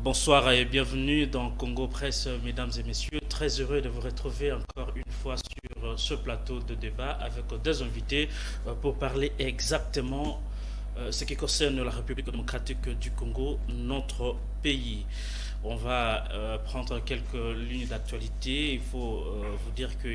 Bonsoir et bienvenue dans Congo Presse, mesdames et messieurs. Très heureux de vous retrouver encore une fois sur ce plateau de débat avec des invités pour parler exactement ce qui concerne la République démocratique du Congo, notre pays. On va prendre quelques lignes d'actualité. Il faut vous dire que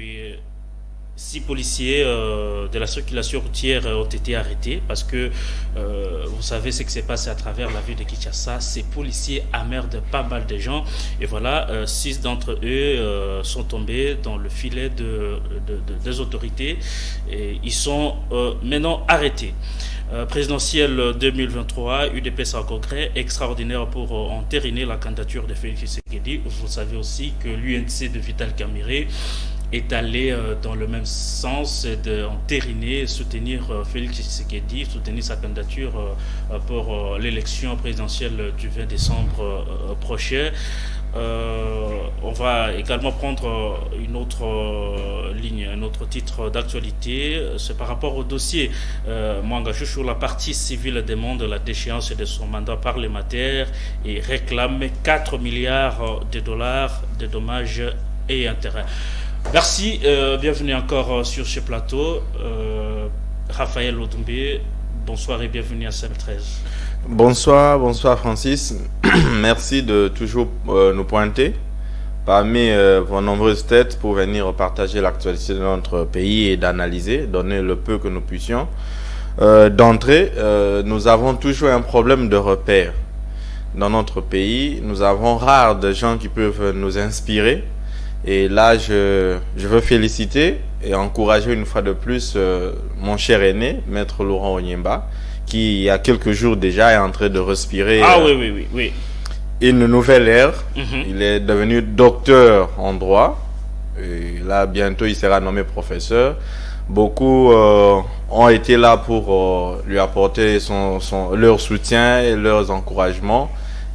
6 policiers de la circulation routière ont été arrêtés parce que vous savez ce qui s'est passé à travers la ville de Kinshasa. Ces policiers emmerdent pas mal de gens et voilà, 6 d'entre eux sont tombés dans le filet des autorités et ils sont maintenant arrêtés. Présidentielle 2023, UDPS en congrès extraordinaire pour entériner la candidature de Félix Tshisekedi. Vous savez aussi que l'UNC de Vital Kamerhe est allé dans le même sens d'entériner, soutenir Félix Tshisekedi, soutenir sa candidature pour l'élection présidentielle du 20 décembre prochain. On va également prendre une autre ligne, un autre titre d'actualité. C'est par rapport au dossier Mwanga Chouchou. La partie civile demande la déchéance de son mandat parlementaire et réclame 4 milliards de dollars de dommages et intérêts. Merci, bienvenue encore sur ce plateau. Raphaël Odoumbé, bonsoir et bienvenue à CM13. Bonsoir Francis. Merci de toujours nous pointer parmi vos nombreuses têtes pour venir partager l'actualité de notre pays et d'analyser, donner le peu que nous puissions. D'entrée, nous avons toujours un problème de repère. Dans notre pays, nous avons rare de gens qui peuvent nous inspirer. Et là, je veux féliciter et encourager une fois de plus mon cher aîné, Maître Laurent Onyemba, qui il y a quelques jours déjà est en train de respirer oui. Une nouvelle ère. Il est devenu docteur en droit. Et là, bientôt, il sera nommé professeur. Beaucoup ont été là pour lui apporter leur soutien et leurs encouragements.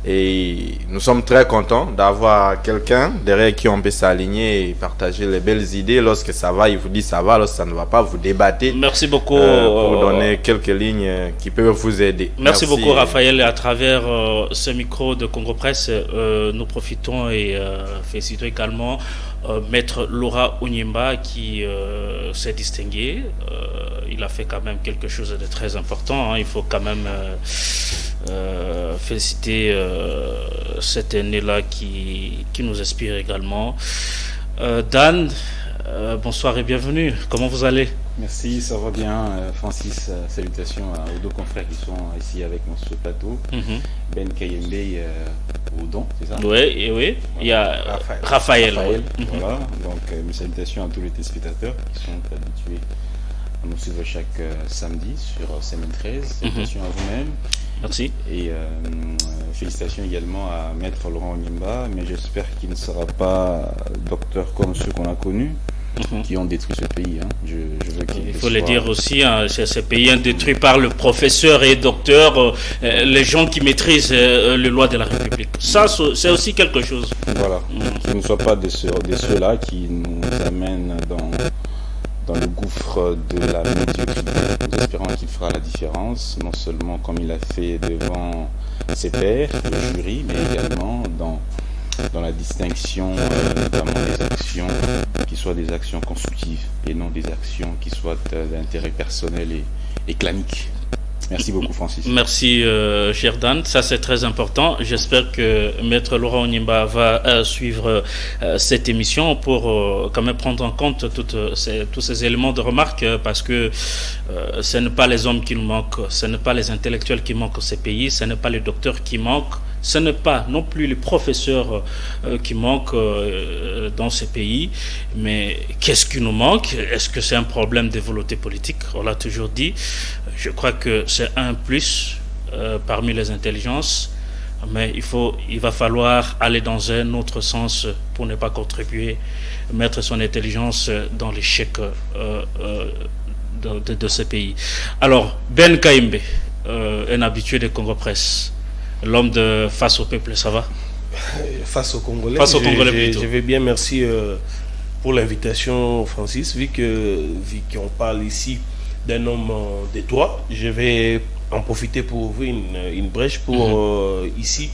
Et nous sommes très contents d'avoir quelqu'un derrière qui on peut s'aligner et partager les belles idées. Lorsque ça va, il vous dit ça va. Lorsque ça ne va pas, vous débattez. Merci beaucoup. Pour donner quelques lignes qui peuvent vous aider. Merci beaucoup Raphaël. À travers ce micro de Congo Presse, nous profitons et félicitons également Maître Laurent Onyemba qui s'est distingué. Il a fait quand même quelque chose de très important. Hein. Il faut quand même féliciter cet aîné-là qui nous inspire également. Dan, bonsoir et bienvenue. Comment vous allez? Merci, ça va bien. Francis, salutations aux deux confrères qui sont ici avec moi sur ce plateau. Ben Kayembe Oudon, c'est ça? Oui. Voilà. Il y a Raphaël. Voilà, donc mes salutations à tous les téléspectateurs qui sont habitués à nous suivre chaque samedi sur CM13. Salutations à vous-même. Merci. Et félicitations également à Maître Laurent Onyemba, mais j'espère qu'il ne sera pas docteur comme ceux qu'on a connus, qui ont détruit ce pays. Hein. Je veux qu'il Il faut le dire aussi, hein, ce pays est détruit par le professeur et docteur, les gens qui maîtrisent les lois de la République. Ça, c'est aussi quelque chose. Voilà. Qu'il ne soit pas de ceux-là qui nous amènent dans le gouffre de la médiocrité. Nous espérons qu'il fera la différence, non seulement comme il a fait devant ses pairs, le jury, mais également dans la distinction, notamment des actions qui soient des actions constructives et non des actions qui soient d'intérêt personnel et clanique. Merci beaucoup Francis. Merci cher Dan, ça c'est très important. J'espère que Maître Laurent Onyemba va suivre cette émission pour quand même prendre en compte tous ces éléments de remarque parce que ce n'est pas les hommes qui nous manquent, ce n'est pas les intellectuels qui manquent au ces pays, ce n'est pas les docteurs qui manquent, ce n'est pas non plus les professeurs qui manquent dans ces pays, mais qu'est-ce qui nous manque? Est-ce que c'est un problème de volonté politique? On l'a toujours dit. Je crois que c'est un plus parmi les intelligences, mais il va falloir aller dans un autre sens pour ne pas contribuer, mettre son intelligence dans l'échec de ce pays. Alors, Ben Kayembe, un habitué de Congo Presse, l'homme de Face au peuple, ça va? Face aux Congolais. Je vais bien, merci pour l'invitation, Francis. Vu qu'on parle ici d'un homme de droit, je vais en profiter pour ouvrir une brèche pour ici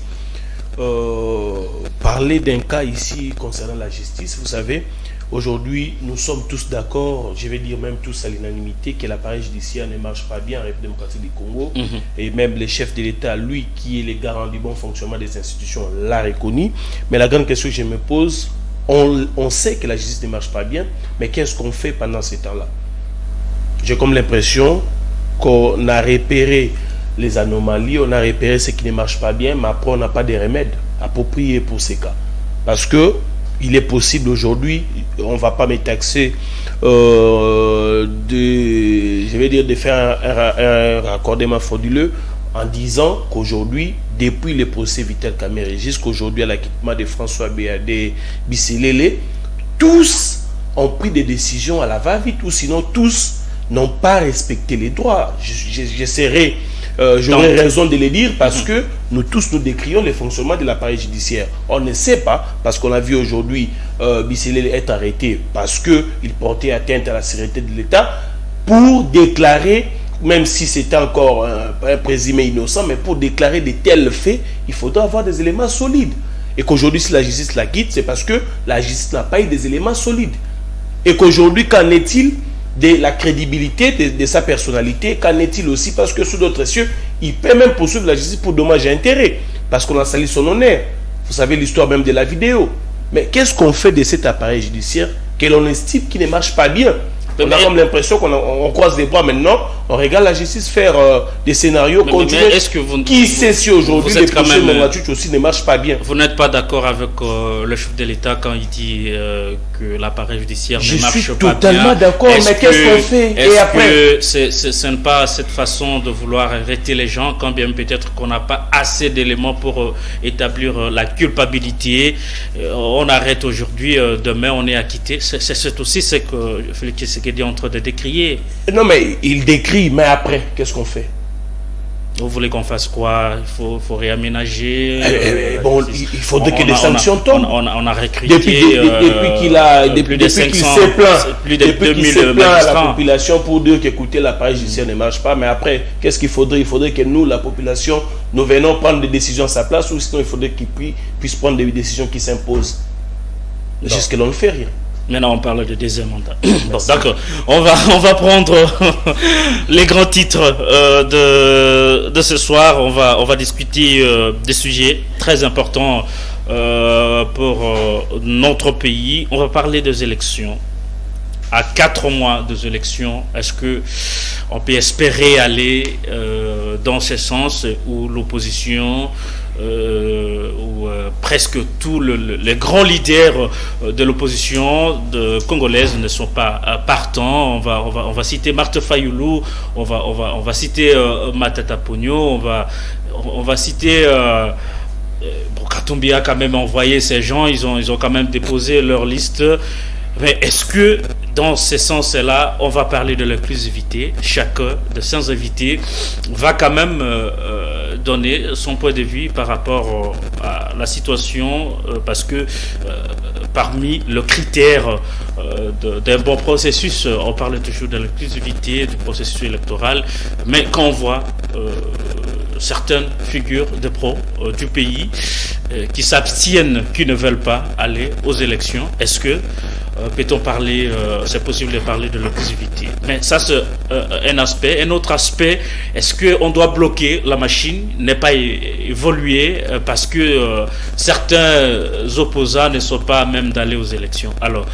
parler d'un cas ici concernant la justice. Vous savez, aujourd'hui, nous sommes tous d'accord, je vais dire même tous à l'unanimité, que l'appareil judiciaire ne marche pas bien en République démocratique du Congo. Et même le chef de l'État, lui, qui est le garant du bon fonctionnement des institutions, l'a reconnu. Mais la grande question que je me pose, on sait que la justice ne marche pas bien, mais qu'est-ce qu'on fait pendant ces temps-là? J'ai comme l'impression qu'on a repéré les anomalies, on a repéré ce qui ne marche pas bien, mais après on n'a pas de remède approprié pour ces cas. Parce que il est possible aujourd'hui, on ne va pas me taxer de faire un raccordement frauduleux en disant qu'aujourd'hui, depuis le procès Vital Kamerhe jusqu'aujourd'hui à l'acquittement de François Bissilele, tous ont pris des décisions à la va-vite, ou sinon tous n'ont pas respecté les droits. J'aurais raison de le dire parce que nous tous nous décrions le fonctionnement de l'appareil judiciaire. On ne sait pas, parce qu'on a vu aujourd'hui Bissilele être arrêté parce qu'il portait atteinte à la sécurité de l'État pour déclarer, même si c'était encore un présumé innocent, mais pour déclarer de tels faits, il faudra avoir des éléments solides. Et qu'aujourd'hui, si la justice la quitte, c'est parce que la justice n'a pas eu des éléments solides. Et qu'aujourd'hui, qu'en est-il de la crédibilité de sa personnalité? Qu'en est-il aussi parce que sous d'autres cieux, il peut même poursuivre la justice pour dommages et intérêts, parce qu'on a sali son honneur. Vous savez l'histoire même de la vidéo. Mais qu'est-ce qu'on fait de cet appareil judiciaire que l'on estime qui ne marche pas bien? On a comme l'impression qu'on croise les bras maintenant, on regarde la justice faire des scénarios continuels. Qui sait si aujourd'hui les procès Mongatuch aussi ne marchent pas bien? Vous n'êtes pas d'accord avec le chef de l'État quand il dit que l'appareil judiciaire ne marche pas bien? Je suis totalement d'accord, mais qu'est-ce qu'on fait? Et après, ce n'est pas cette façon de vouloir arrêter les gens, quand bien peut-être qu'on n'a pas assez d'éléments pour établir la culpabilité. On arrête aujourd'hui, demain on est acquitté. C'est aussi ce que Félix Tshisekedi est en train de décrier. Non, mais il décrit, mais après, qu'est-ce qu'on fait? Vous voulez qu'on fasse quoi? Il faut réaménager. Bon, il faudrait que les sanctions tombent. On a recruté depuis qu'il s'est plaint, plus de 2000 à la magistrats. population pour dire qu'écoutez, l'appareil judiciaire ne marche pas. Mais après, qu'est-ce qu'il faudrait? Il faudrait que nous, la population, nous venons prendre des décisions à sa place, ou sinon il faudrait qu'il puisse prendre des décisions qui s'imposent. Jusque là, on ne fait rien. Maintenant, on parle de deuxième mandat. Bon, d'accord. On va prendre les grands titres de ce soir. On va discuter des sujets très importants pour notre pays. On va parler des élections. À 4 mois des élections, est-ce que on peut espérer aller dans ce sens où l'opposition où presque tous les grands leaders de l'opposition congolaise ne sont pas partants? On va citer Marthe Fayoulou, on va citer Matata Pogno, on va citer Katumbi a quand même envoyé ces gens, ils ont quand même déposé leur liste. Mais est-ce que dans ce sens-là, on va parler de l'inclusivité? Chacun de ces invités va quand même donner son point de vue par rapport à la situation, parce que parmi le critère d'un bon processus, on parle toujours de l'inclusivité du processus électoral, mais quand on voit certaines figures de pros du pays qui s'abstiennent, qui ne veulent pas aller aux élections, est-ce que peut-on parler, c'est possible de parler de l'inclusivité? Mais ça c'est un aspect. Un autre aspect, est-ce qu'on doit bloquer la machine, ne pas évoluer parce que certains opposants ne sont pas à même d'aller aux élections? Alors,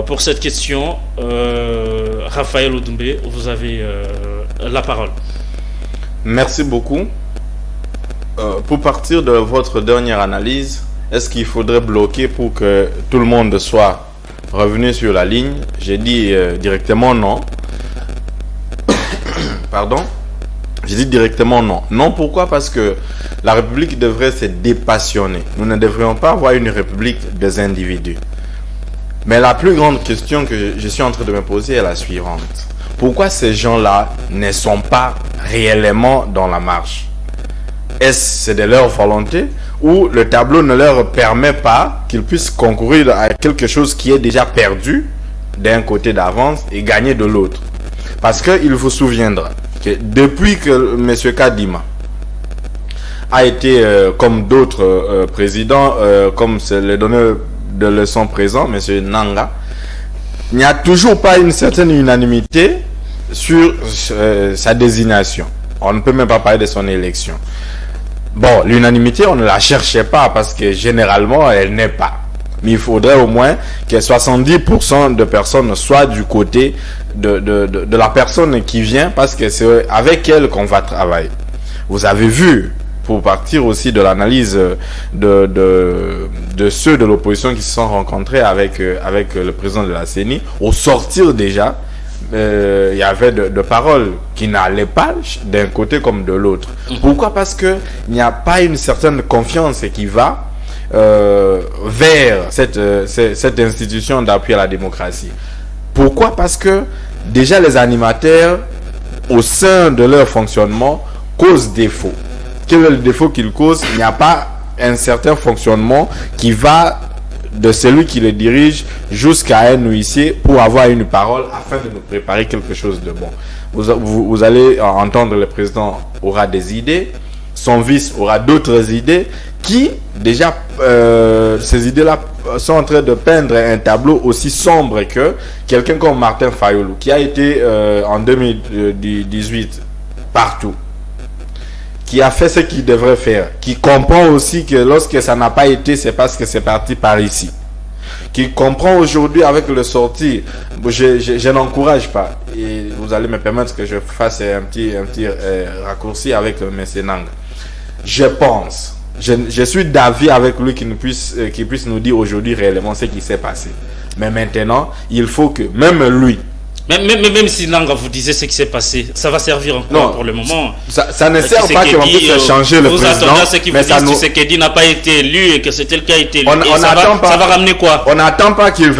pour cette question, Raphaël Odoumbé, vous avez la parole. Merci beaucoup. Pour partir de votre dernière analyse, est-ce qu'il faudrait bloquer pour que tout le monde soit revenu sur la ligne? J'ai dit directement non. Pardon? J'ai dit directement non. Non, pourquoi? Parce que la République devrait se dépassionner. Nous ne devrions pas avoir une République des individus. Mais la plus grande question que je suis en train de me poser est la suivante. Pourquoi ces gens-là ne sont pas réellement dans la marche? Est-ce que c'est de leur volonté ou le tableau ne leur permet pas qu'ils puissent concourir à quelque chose qui est déjà perdu d'un côté d'avance et gagner de l'autre? Parce qu'il vous souviendra que depuis que M. Kadima a été, comme d'autres présidents, comme c'est le donneur de leçons présent, M. Nanga, il n'y a toujours pas une certaine unanimité sur sa désignation. On ne peut même pas parler de son élection. Bon, l'unanimité, on ne la cherchait pas parce que généralement, elle n'est pas. Mais il faudrait au moins que 70% de personnes soient du côté de la personne qui vient, parce que c'est avec elle qu'on va travailler. Vous avez vu, pour partir aussi de l'analyse de ceux de l'opposition qui se sont rencontrés avec le président de la CENI, au sortir déjà, il y avait de paroles qui n'allaient pas d'un côté comme de l'autre. Pourquoi? Parce que il n'y a pas une certaine confiance qui va vers cette institution d'appui à la démocratie. Pourquoi? Parce que déjà les animateurs, au sein de leur fonctionnement, causent défaut. Quel est le défaut qu'ils causent? Il n'y a pas un certain fonctionnement qui va de celui qui le dirige jusqu'à un huissier pour avoir une parole afin de nous préparer quelque chose de bon. Vous allez entendre, le président aura des idées, son vice aura d'autres idées qui, déjà, ces idées-là sont en train de peindre un tableau aussi sombre que quelqu'un comme Martin Fayoulou, qui a été en 2018 partout, qui a fait ce qu'il devrait faire, qui comprend aussi que lorsque ça n'a pas été, c'est parce que c'est parti par ici, qui comprend aujourd'hui avec le sorti, je n'encourage pas, et vous allez me permettre que je fasse un petit raccourci avec M. Nanga. Je pense, je suis d'avis avec lui qu'il puisse nous dire aujourd'hui réellement ce qui s'est passé. Mais maintenant, il faut que même lui, même si Nanga vous disait ce qui s'est passé, ça va servir encore pour le moment. Ça ne sert pas qu'on puisse changer le président. Vous attendez à ce qu'il vous dise que Tshisekedi n'a pas été élu et que c'est tel qui a été élu. Ça va ramener quoi? On n'attend pas qu'il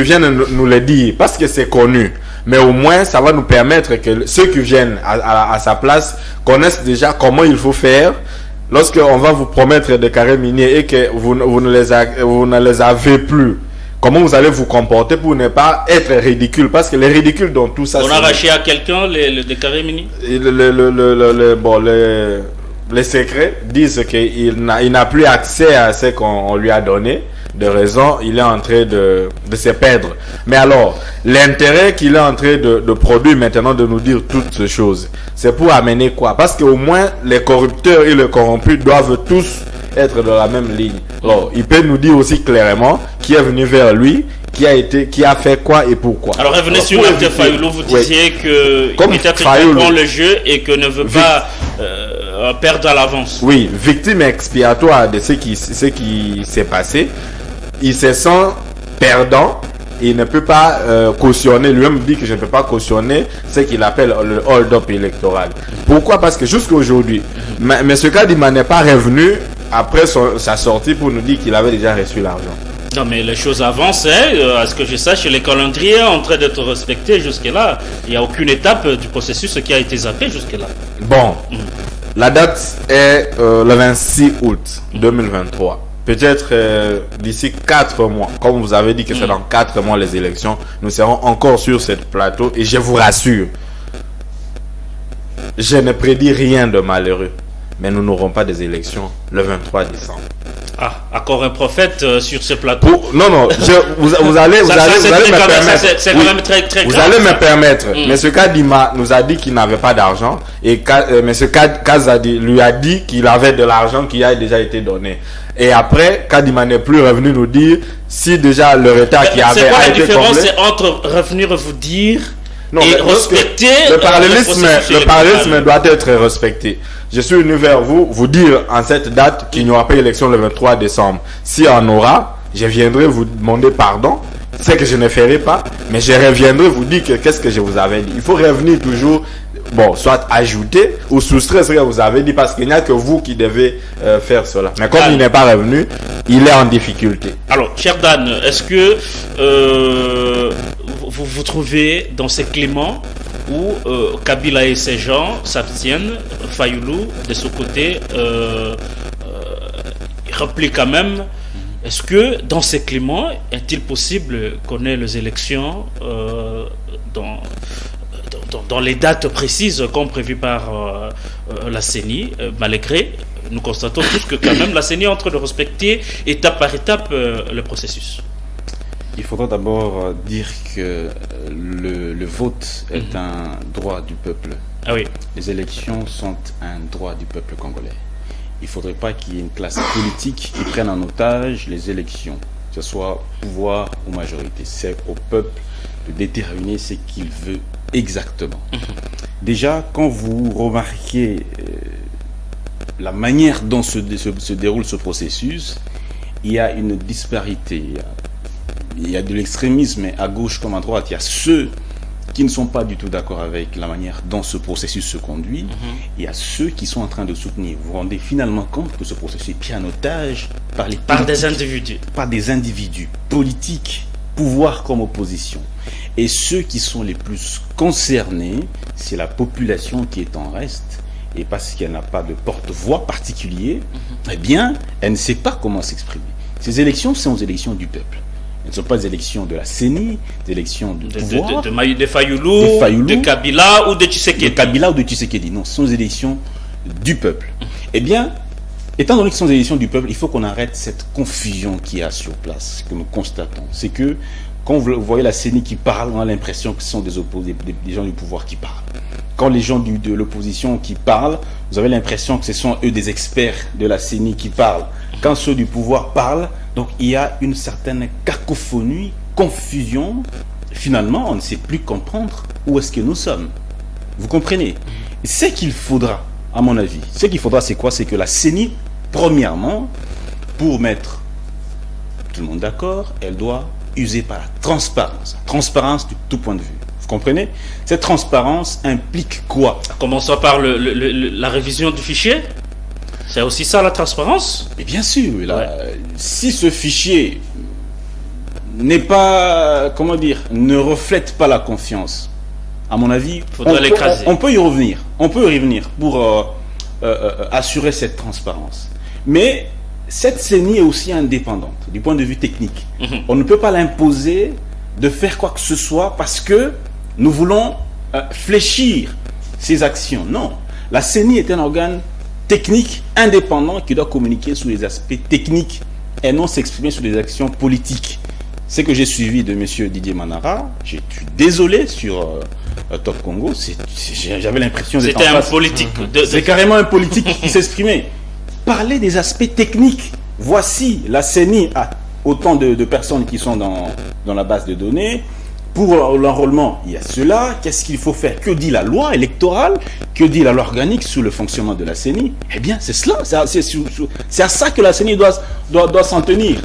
vienne nous le dire parce que c'est connu. Mais au moins, ça va nous permettre que ceux qui viennent à sa place connaissent déjà comment il faut faire. Lorsqu'on va vous promettre des carrés miniers et que vous ne les avez plus, comment vous allez vous comporter pour ne pas être ridicule? Parce que les ridicules dans tout ça... On a arraché à quelqu'un les carrés miniers? Les secrets disent qu'il n'a plus accès à ce qu'on lui a donné. De raison, il est en train de se perdre. Mais alors, l'intérêt qu'il est en train de produire maintenant, de nous dire toutes ces choses, c'est pour amener quoi? Parce qu'au moins, les corrupteurs et les corrompus doivent tous être dans la même ligne. Alors, il peut nous dire aussi clairement qui est venu vers lui, qui a fait quoi et pourquoi. Alors, revenez sur Martin Fayoulou, vous disiez que peut-être qu'il comprend le jeu et que ne veut pas perdre à l'avance. Oui, victime expiatoire de ce qui s'est passé. Il se sent perdant, il ne peut pas cautionner, lui-même dit que je ne peux pas cautionner ce qu'il appelle le hold-up électoral. Pourquoi? Parce que jusqu'à aujourd'hui, M. Kadima n'est pas revenu après sa sortie pour nous dire qu'il avait déjà reçu l'argent. Non, mais les choses avancent, à ce que je sache, les calendriers sont en train d'être respectés jusque-là. Il n'y a aucune étape du processus qui a été zappée jusque-là. Bon, la date est le 26 août 2023. Peut-être d'ici 4 mois, comme vous avez dit que c'est dans 4 mois les élections, nous serons encore sur ce plateau et je vous rassure, je ne prédis rien de malheureux, mais nous n'aurons pas des élections le 23 décembre. Ah, encore un prophète sur ce plateau. Non, vous allez me permettre. C'est quand même très grave. Vous allez me permettre. M. Kadima nous a dit qu'il n'avait pas d'argent et M. Kazadi lui a dit qu'il avait de l'argent qui a déjà été donné. Et après, Kadima n'est plus revenu nous dire si déjà le retard qui avait été comblé. C'est quoi la différence entre revenir vous dire et respecter le parallélisme doit être respecté. Je suis venu vers vous dire en cette date qu'il n'y aura pas d'élection le 23 décembre. Si on aura, je viendrai vous demander pardon. C'est que je ne ferai pas, mais je reviendrai vous dire qu'est-ce que je vous avais dit. Il faut revenir toujours, soit ajouter ou soustraire ce que vous avez dit, parce qu'il n'y a que vous qui devez faire cela. Mais comme il n'est pas revenu, il est en difficulté. Alors, cher Dan, est-ce que vous trouvez dans ces climats où Kabila et ses gens s'abstiennent, Fayoulou de ce côté rappelait quand même, est-ce que dans ces climats est-il possible qu'on ait les élections dans les dates précises comme prévues par la CENI, malgré nous constatons tous que quand même la CENI est en train de respecter étape par étape le processus. Il faudra d'abord dire que le vote est un droit du peuple. Ah oui. Les élections sont un droit du peuple congolais. Il ne faudrait pas qu'il y ait une classe politique qui prenne en otage les élections, que ce soit pouvoir ou majorité. C'est au peuple de déterminer ce qu'il veut exactement. Déjà, quand vous remarquez la manière dont se déroule ce processus, il y a une disparité. Il y a de l'extrémisme à gauche comme à droite. Il y a ceux qui ne sont pas du tout d'accord avec la manière dont ce processus se conduit. Il y a ceux qui sont en train de soutenir. Vous vous rendez finalement compte que ce processus est pris en otage par des individus. Par des individus politiques, pouvoir comme opposition. Et ceux qui sont les plus concernés, c'est la population qui est en reste. Et parce qu'elle n'a pas de porte-voix particulier, eh bien, elle ne sait pas comment s'exprimer. Ces élections sont les élections du peuple. Elles ne sont pas des élections de la CENI, des élections du pouvoir. De Fayoulou, de Kabila ou de Tshisekedi. De Kabila ou de Tshisekedi. Non, ce sont des élections du peuple. Eh bien, étant donné que ce sont des élections du peuple, il faut qu'on arrête cette confusion qu'il y a sur place, que nous constatons. C'est que, quand vous voyez la CENI qui parle, on a l'impression que ce sont des gens du pouvoir qui parlent. Quand les gens de l'opposition qui parlent, vous avez l'impression que ce sont eux des experts de la CENI qui parlent. Quand ceux du pouvoir parlent, donc il y a une certaine cacophonie, confusion. Finalement, on ne sait plus comprendre où est-ce que nous sommes. Vous comprenez? Et ce qu'il faudra, à mon avis, ce qu'il faudra, c'est quoi? C'est que la CENI, premièrement, pour mettre tout le monde d'accord, elle doit user par la transparence. Transparence de tout point de vue. Vous comprenez? Cette transparence implique quoi? Commençons par la révision du fichier. C'est aussi ça la transparence? Et bien sûr, si ce fichier n'est pas, comment dire, ne reflète pas la confiance, à mon avis, on peut y revenir. On peut y revenir pour assurer cette transparence. Mais cette CENI est aussi indépendante du point de vue technique. On ne peut pas l'imposer de faire quoi que ce soit parce que nous voulons fléchir ses actions. Non, la CENI est un organe technique indépendant qui doit communiquer sur les aspects techniques et non s'exprimer sur des actions politiques. Ce que j'ai suivi de M. Didier Manara, je suis désolé sur Top Congo, j'avais l'impression d'être c'était un politique. C'est carrément un politique qui s'exprimait. Parler des aspects techniques. Voici, la CENI a autant de personnes qui sont dans la base de données. Pour l'enrôlement, il y a cela. Qu'est-ce qu'il faut faire? Que dit la loi électorale? Que dit la loi organique sur le fonctionnement de la CENI? Eh bien, c'est cela. C'est à ça que la CENI doit s'en tenir.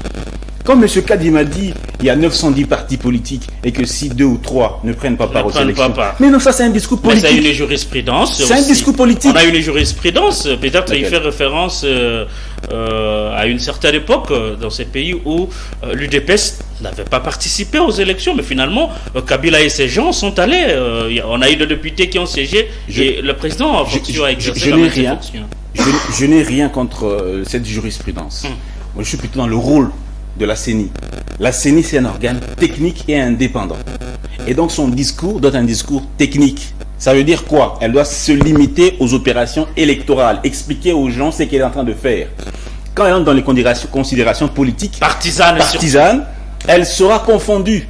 Comme M. Kadi m'a dit, il y a 910 partis politiques et que si 2 ou 3 ne prennent pas part aux élections. Mais non, ça c'est un discours politique. Mais c'est une jurisprudence. C'est un discours politique. On a une jurisprudence. Peut-être il fait référence à une certaine époque dans ces pays où l'UDPS n'avait pas participé aux élections. Mais finalement, Kabila et ses gens sont allés. On a eu des députés qui ont siégé et le président en fonction a exercé la même fonction. Je n'ai rien contre cette jurisprudence. Moi, je suis plutôt dans le rôle de la CENI. La CENI, c'est un organe technique et indépendant. Et donc, son discours doit être un discours technique. Ça veut dire quoi? Elle doit se limiter aux opérations électorales, expliquer aux gens ce qu'elle est en train de faire. Quand elle entre dans les considérations politiques, partisanes, elle sera confondue.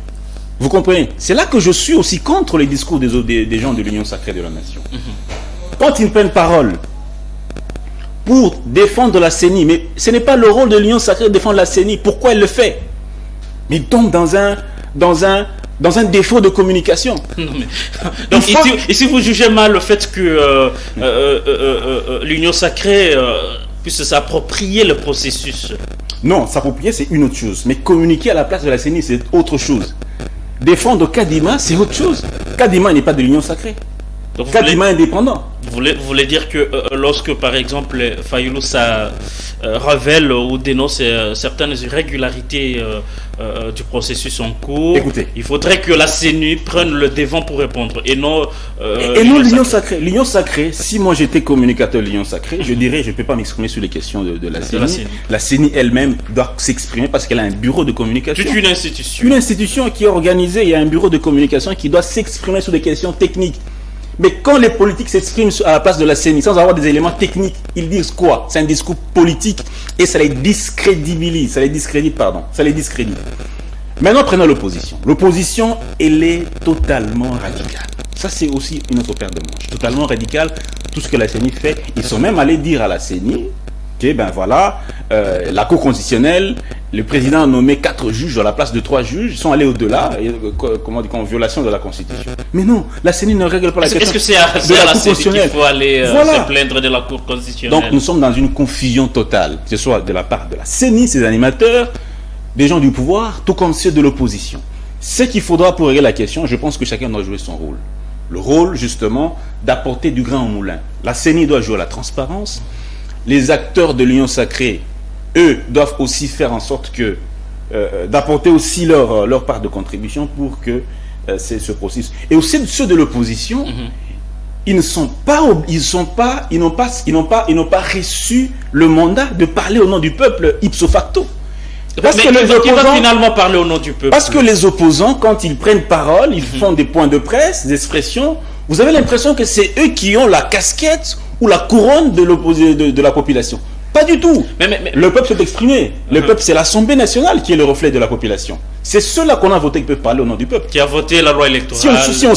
Vous comprenez? C'est là que je suis aussi contre les discours des gens de l'Union sacrée de la nation. Quand ils prennent parole pour défendre la CENI, mais ce n'est pas le rôle de l'Union sacrée de défendre la CENI. Pourquoi elle le fait? Mais il tombe dans un défaut de communication. Non, mais... Donc ici vous jugez mal le fait que l'Union sacrée puisse s'approprier le processus. Non, s'approprier c'est une autre chose. Mais communiquer à la place de la CENI c'est autre chose. Défendre Kadima c'est autre chose. Kadima n'est pas de l'Union sacrée. Kadima indépendant. Vous voulez dire que lorsque, par exemple, Fayoulou révèle ou dénonce certaines irrégularités du processus en cours, écoutez, il faudrait que la CENI prenne le devant pour répondre et non l'Union sacrée. L'Union sacrée, si moi j'étais communicateur de l'Union sacrée, je dirais je ne peux pas m'exprimer sur les questions de la CENI. La CENI elle-même doit s'exprimer parce qu'elle a un bureau de communication. Toute une institution. Une institution qui est organisée, il y a un bureau de communication qui doit s'exprimer sur des questions techniques. Mais quand les politiques s'expriment à la place de la CENI sans avoir des éléments techniques, ils disent quoi? C'est un discours politique et ça les discrédibilise, ça les discrédite. Maintenant, prenons l'opposition. L'opposition, elle est totalement radicale. Ça, c'est aussi une autre paire de manches. Totalement radicale, tout ce que la CENI fait. Ils sont même allés dire à la CENI que, ben voilà, la Cour constitutionnelle, le président a nommé 4 juges à la place de 3 juges, ils sont allés au-delà, comment dire, en violation de la Constitution. Mais non, la CENI ne règle pas la question. Est-ce que c'est à la CENI qu'il faut aller se plaindre de la Cour constitutionnelle? Donc nous sommes dans une confusion totale, que ce soit de la part de la CENI, ses animateurs, des gens du pouvoir, tout comme ceux de l'opposition. Ce qu'il faudra pour régler la question, je pense que chacun doit jouer son rôle. Le rôle, justement, d'apporter du grain au moulin. La CENI doit jouer la transparence. Les acteurs de l'Union sacrée, eux, doivent aussi faire en sorte que d'apporter aussi leur part de contribution pour que ce processus. Et aussi ceux de l'opposition, ils n'ont pas reçu le mandat de parler au nom du peuple ipso facto. Parce que les opposants vont finalement parler au nom du peuple. Parce que les opposants, quand ils prennent parole, ils font des points de presse, des expressions. Vous avez l'impression que c'est eux qui ont la casquette ou la couronne de la population. Pas du tout. Mais le peuple s'est exprimé. Le peuple, c'est l'Assemblée nationale qui est le reflet de la population. C'est ceux-là qu'on a voté qui peuvent parler au nom du peuple. Qui a voté la loi électorale. Si on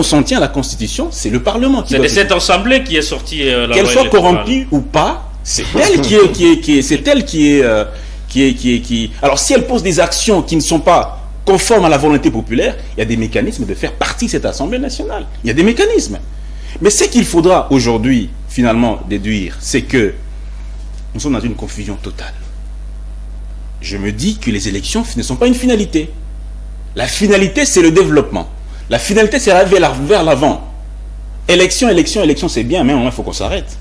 s'en tient à la Constitution, c'est le Parlement qui doit. C'est de cette Assemblée qui est sortie la loi électorale. Qu'elle soit corrompue ou pas, c'est elle qui Alors, si elle pose des actions qui ne sont pas conformes à la volonté populaire, il y a des mécanismes de faire partie de cette Assemblée nationale. Il y a des mécanismes. Mais ce qu'il faudra aujourd'hui, finalement, déduire, c'est que nous sommes dans une confusion totale. Je me dis que les élections ne sont pas une finalité. La finalité, c'est le développement. La finalité, c'est aller vers l'avant. Élection, c'est bien, mais il faut qu'on s'arrête.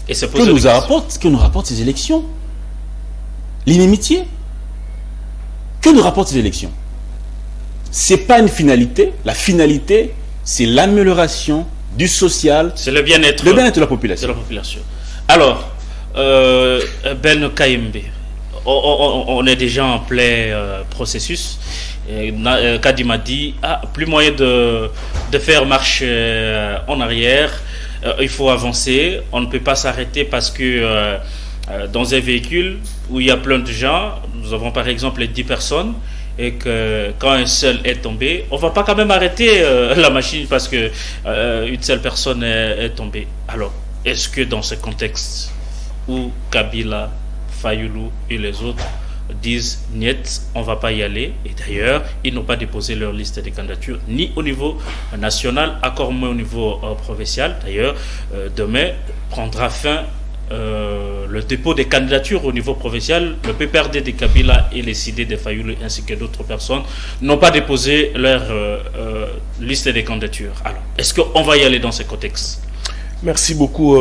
Et c'est que nous rapportent ces élections? L'inimitié. Que nous rapportent ces élections? C'est pas une finalité. La finalité, c'est l'amélioration du social. C'est le bien-être. Le bien-être de la population. Alors, Ben Kayembe, on est déjà en plein processus. Kadima dit, plus moyen de faire marche en arrière. Il faut avancer. On ne peut pas s'arrêter parce que dans un véhicule où il y a plein de gens, nous avons par exemple les 10 personnes, et que quand un seul est tombé, on ne va pas quand même arrêter la machine parce que une seule personne est tombée. Alors, est-ce que dans ce contexte où Kabila, Fayoulou et les autres disent niet, on ne va pas y aller, et d'ailleurs, ils n'ont pas déposé leur liste de candidatures, ni au niveau national, encore moins au niveau provincial. D'ailleurs, demain prendra fin le dépôt des candidatures au niveau provincial. Le PPRD de Kabila et les CD de Fayoulou ainsi que d'autres personnes n'ont pas déposé leur liste de candidatures. Alors, est-ce qu'on va y aller dans ce contexte? Merci beaucoup,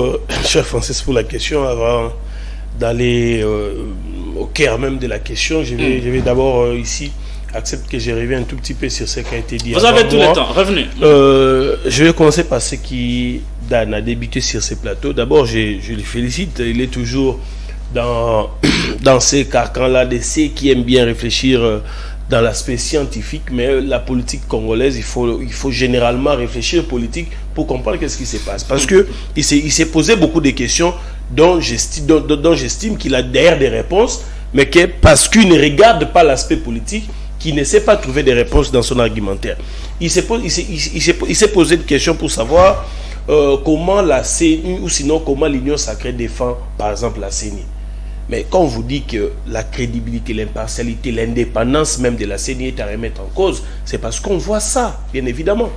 cher Francis, pour la question. Avant d'aller au cœur même de la question, je vais d'abord ici accepter que j'ai revu un tout petit peu sur ce qui a été dit. Vous avez tout le temps, revenez. Je vais commencer par ce qui Dan a débuté sur ces plateaux. D'abord, je le félicite. Il est toujours dans ces carcans-là de ceux qui aiment bien réfléchir dans l'aspect scientifique, mais la politique congolaise, il faut généralement réfléchir politique pour comprendre qu'est-ce qui se passe. Parce que il s'est posé beaucoup de questions dont j'estime qu'il a derrière des réponses, mais que parce qu'il ne regarde pas l'aspect politique, qu'il ne sait pas trouver des réponses dans son argumentaire. Il s'est posé des questions pour savoir comment la CENI ou sinon comment l'Union sacrée défend par exemple la CENI. Mais quand on vous dit que la crédibilité, l'impartialité, l'indépendance même de la CENI est à remettre en cause, c'est parce qu'on voit ça, bien évidemment.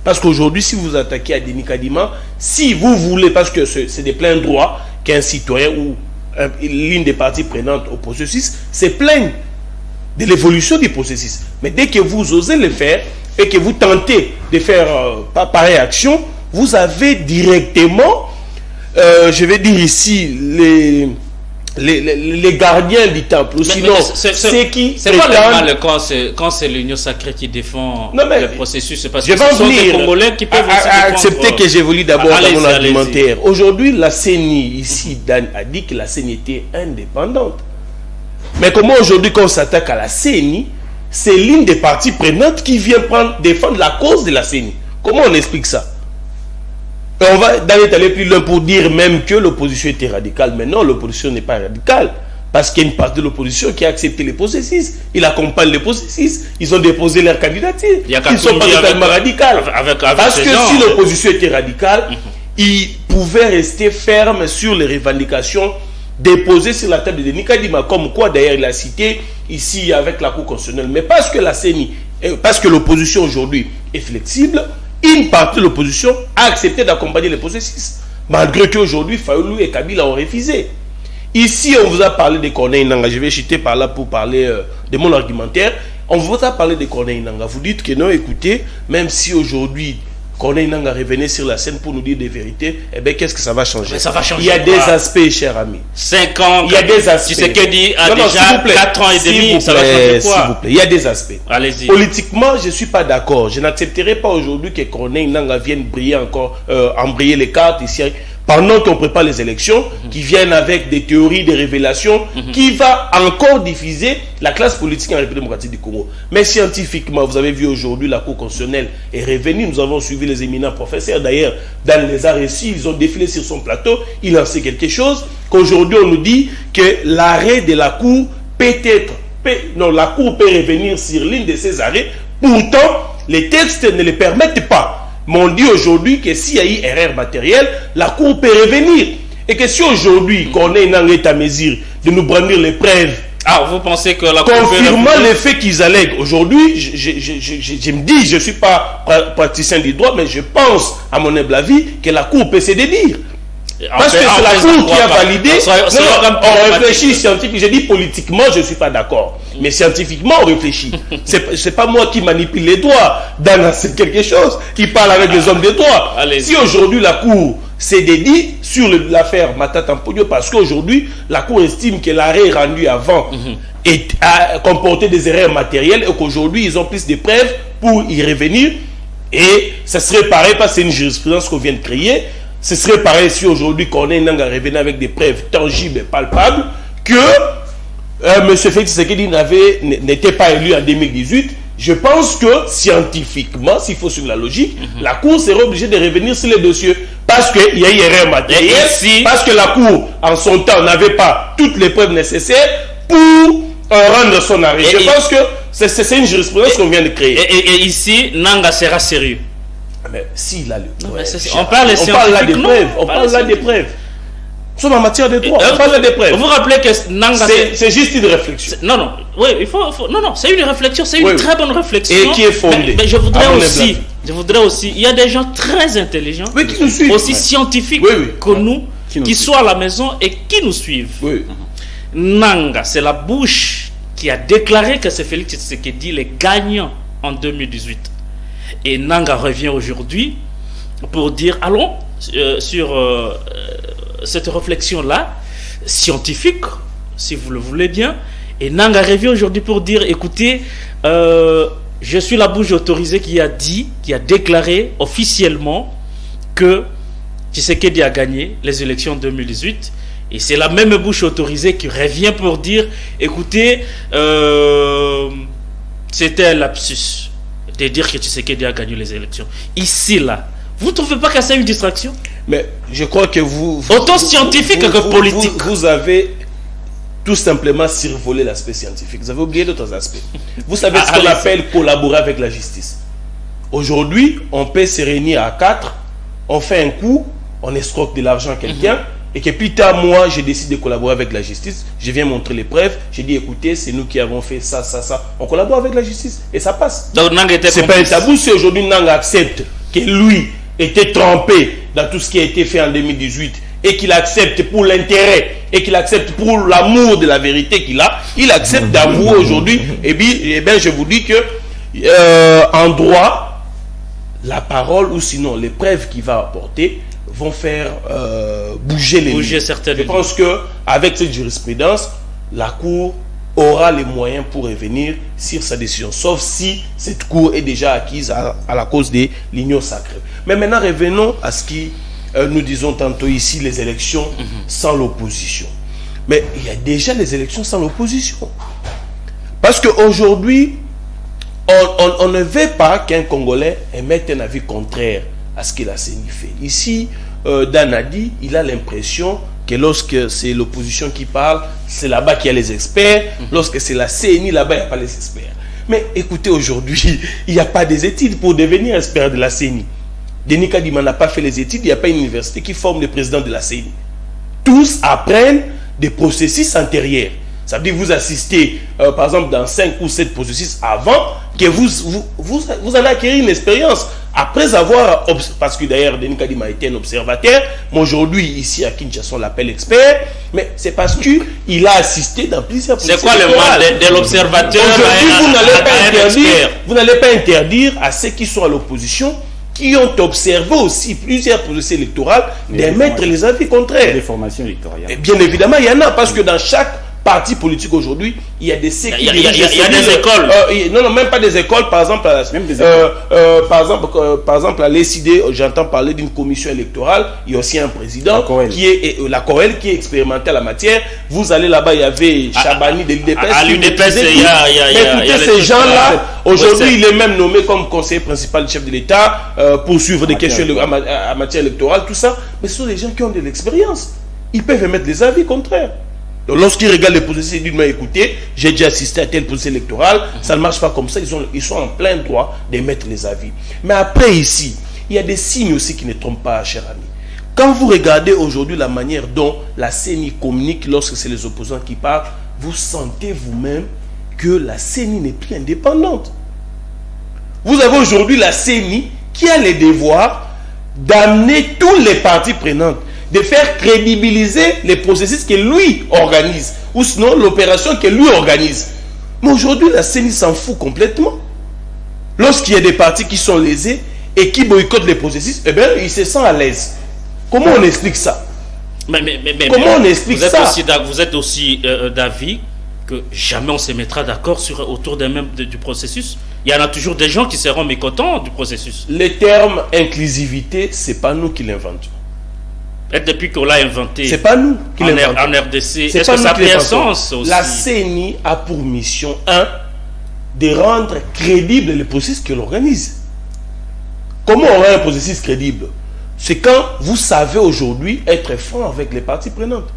Parce qu'aujourd'hui, si vous attaquez à Denis Kadima, si vous voulez, parce que c'est des pleins droits qu'un citoyen ou l'une des parties prenantes au processus, c'est plein de l'évolution du processus. Mais dès que vous osez le faire et que vous tentez de faire pareille action, vous avez directement, je vais dire ici, les gardiens du temple. Sinon, c'est qui c'est pas le mal quand c'est l'Union sacrée qui défend le processus. C'est parce que ce sont des Congolais qui peuvent aussi accepter que j'évolue d'abord dans mon argumentaire. Aujourd'hui, la CENI, ici, Dan a dit que la CENI était indépendante. Mais comment aujourd'hui, quand on s'attaque à la CENI, c'est l'une des parties prenantes qui vient défendre la cause de la CENI. Comment on explique ça? Et on va aller plus loin pour dire même que l'opposition était radicale. Mais non, l'opposition n'est pas radicale. Parce qu'il y a une partie de l'opposition qui a accepté les processus. Il accompagne les processus. Ils ont déposé leur candidature. Ils ne sont pas totalement radicaux. Parce que si l'opposition était radicale, ils pouvaient rester fermes sur les revendications déposées sur la table de Denis Kadima. Comme quoi, d'ailleurs, il a cité ici avec la Cour constitutionnelle. Mais parce que la CENI, parce que l'opposition aujourd'hui est flexible, une partie de l'opposition a accepté d'accompagner les processus. Malgré qu'aujourd'hui, Fayoulou et Kabila ont refusé. Ici, on vous a parlé de Corneille Nangaa. Je vais chuter par là pour parler de mon argumentaire. On vous a parlé de Corneille Nangaa. Vous dites que non, écoutez, même si aujourd'hui Corneille Nangaa revenait sur la scène pour nous dire des vérités, eh bien, qu'est-ce que ça va changer? Ça va changer. Il y a des aspects, cher ami. 5 ans. Il y a des aspects. Tu sais que dit déjà 4 ans et demi, ça va changer quoi? S'il vous plaît, il y a des aspects. Allez-y. Politiquement, je ne suis pas d'accord. Je n'accepterai pas aujourd'hui que Corneille Nangaa vienne briller encore, embrayer les cartes ici. Pendant qu'on prépare les élections, qui viennent avec des théories, des révélations, qui va encore diffuser la classe politique en République démocratique du Congo. Mais scientifiquement, vous avez vu aujourd'hui, la Cour constitutionnelle est revenue. Nous avons suivi les éminents professeurs. D'ailleurs, dans les arts récits, ils ont défilé sur son plateau. Il en sait quelque chose. Qu'aujourd'hui, on nous dit que l'arrêt de la Cour la Cour peut revenir sur l'une de ces arrêts. Pourtant, les textes ne le permettent pas. Mais on dit aujourd'hui que s'il y a eu erreur matérielle, la Cour peut revenir. Et que si aujourd'hui, Corneille Nangaa est à mesure de nous brandir les preuves, vous pensez que la Cour confirmant les faits qu'ils allèguent, aujourd'hui, je me dis, je ne suis pas praticien du droit, mais je pense, à mon humble avis, que la Cour peut se dédire. Parce que c'est la Cour qui a validé. On réfléchit scientifiquement. J'ai dit politiquement, je ne suis pas d'accord. Mais scientifiquement, on réfléchit. C'est pas moi qui manipule les droits. C'est quelque chose qui parle avec les hommes des droits. Si aujourd'hui la Cour s'est dédiée sur l'affaire Matata Mponyo, parce qu'aujourd'hui, la Cour estime que l'arrêt rendu avant a comporté des erreurs matérielles et qu'aujourd'hui, ils ont plus de preuves pour y revenir. Et ça serait pareil parce que c'est une jurisprudence qu'on vient de créer. Ce serait pareil si aujourd'hui Corneille Nangaa revenait avec des preuves tangibles et palpables que M. Félix Tshisekedi n'était pas élu en 2018. Je pense que scientifiquement, s'il faut suivre la logique, la Cour serait obligée de revenir sur les dossiers parce qu'il y a eu erreur matérielle, parce que la Cour, en son temps, n'avait pas toutes les preuves nécessaires pour rendre son arrêt. Je pense que c'est une jurisprudence qu'on vient de créer. Et ici, Nangaa sera sérieux. Mais s'il a le on parle là des preuves. On parle là des preuves. Nous sommes en matière de droit. On parle là des preuves. Vous rappelez que Nangaa. C'est juste une réflexion. Non, il faut non, c'est une réflexion, c'est une très bonne réflexion. Et qui est fondée. Mais je voudrais aussi, il y a des gens très intelligents, qui nous suivent, aussi scientifiques que nous, qui sont à la maison et qui nous suivent. Nangaa, c'est la bouche qui a déclaré que c'est Félix Tshisekedi les gagnants en 2018. Et Nangaa revient aujourd'hui pour dire, allons sur cette réflexion-là, scientifique, si vous le voulez bien. Et Nangaa revient aujourd'hui pour dire, écoutez, je suis la bouche autorisée qui a déclaré officiellement que Tshisekedi a gagné les élections en 2018. Et c'est la même bouche autorisée qui revient pour dire, écoutez, c'était un lapsus de dire que Tshisekedi a gagné les élections. Ici, là, vous ne trouvez pas que c'est une distraction? Mais je crois que vous autant scientifique que politique. Vous avez tout simplement survolé l'aspect scientifique. Vous avez oublié d'autres aspects. Vous savez ce qu'on appelle collaborer avec la justice. Aujourd'hui, on peut se réunir à 4, on fait un coup, on escroque de l'argent à quelqu'un, et que plus tard, moi, je décide de collaborer avec la justice, je viens montrer les preuves, je dis, écoutez, c'est nous qui avons fait ça. On collabore avec la justice, et ça passe. C'est pas un tabou si aujourd'hui Nangaa accepte que lui était trempé dans tout ce qui a été fait en 2018, et qu'il accepte pour l'intérêt, et qu'il accepte pour l'amour de la vérité qu'il a, il accepte d'avouer aujourd'hui, et bien, je vous dis que, en droit, la parole, ou sinon les preuves qu'il va apporter, vont faire bouger les lignes. Je pense qu'avec cette jurisprudence, la Cour aura les moyens pour revenir sur sa décision, sauf si cette Cour est déjà acquise à la cause de l'union sacrée. Mais maintenant, revenons à ce qui nous disons tantôt ici, les élections sans l'opposition. Mais il y a déjà les élections sans l'opposition. Parce qu'aujourd'hui, On ne veut pas qu'un Congolais émette un avis contraire à ce que la CENI fait. Ici, Dan a dit, il a l'impression que lorsque c'est l'opposition qui parle, c'est là-bas qu'il y a les experts. Lorsque c'est la CENI, là-bas, il n'y a pas les experts. Mais écoutez, aujourd'hui, il n'y a pas des études pour devenir expert de la CENI. Denis Kadima n'a pas fait les études, il n'y a pas une université qui forme le président de la CENI. Tous apprennent des processus antérieurs. Ça veut dire que vous assistez, par exemple, dans 5 ou 7 processus avant que vous allez acquérir une expérience. Après avoir, parce que d'ailleurs, Denis Kadima a été un observateur, mais aujourd'hui, ici à Kinshasa, on l'appelle expert, mais c'est parce qu'il a assisté dans plusieurs processus. C'est quoi le mal de l'observateur? Aujourd'hui, vous n'allez pas interdire à ceux qui sont à l'opposition, qui ont observé aussi plusieurs processus électoraux, d'émettre les avis contraires. Des formations électorales. Et bien évidemment, il y en a, parce que dans chaque parti politique aujourd'hui, il y a des Il y a des écoles. Non, même pas des écoles. Par exemple, par exemple, à l'ECD, j'entends parler d'une commission électorale. Il y a aussi un président qui est la COEL, qui est expérimenté à la matière. Vous allez là-bas, il y avait Chabani de l'UDPS. À l'UDPS, il y a ces gens-là. Aujourd'hui, il est même nommé comme conseiller principal du chef de l'État pour suivre des questions en matière électorale, tout ça. Mais ce sont des gens qui ont de l'expérience. Ils peuvent émettre des avis contraires. Donc, lorsqu'ils regardent les processus, ils disent, mais écoutez, j'ai déjà assisté à tel processus électoral, ça ne marche pas comme ça, ils sont en plein droit d'émettre les avis. Mais après, ici, il y a des signes aussi qui ne trompent pas, cher ami. Quand vous regardez aujourd'hui la manière dont la CENI communique lorsque c'est les opposants qui parlent, vous sentez vous-même que la CENI n'est plus indépendante. Vous avez aujourd'hui la CENI qui a le devoir d'amener tous les parties prenantes, de faire crédibiliser les processus que lui organise, ou sinon l'opération que lui organise. Mais aujourd'hui, la CENI s'en fout complètement. Lorsqu'il y a des partis qui sont lésés et qui boycottent les processus, eh bien, ils se sentent à l'aise. Comment on explique ça? Comment on explique ça? Vous êtes aussi d'avis que jamais on se mettra d'accord autour du processus. Il y en a toujours des gens qui seront mécontents du processus. Le terme inclusivité, c'est pas nous qui l'inventons. Et depuis qu'on l'a inventé, c'est pas nous qui l'inventons. En RDC, est-ce que ça a un sens aussi? La CENI a pour mission, de rendre crédible les processus qu'elle organise. Comment on rend un processus crédible? C'est quand vous savez aujourd'hui être franc avec les parties prenantes.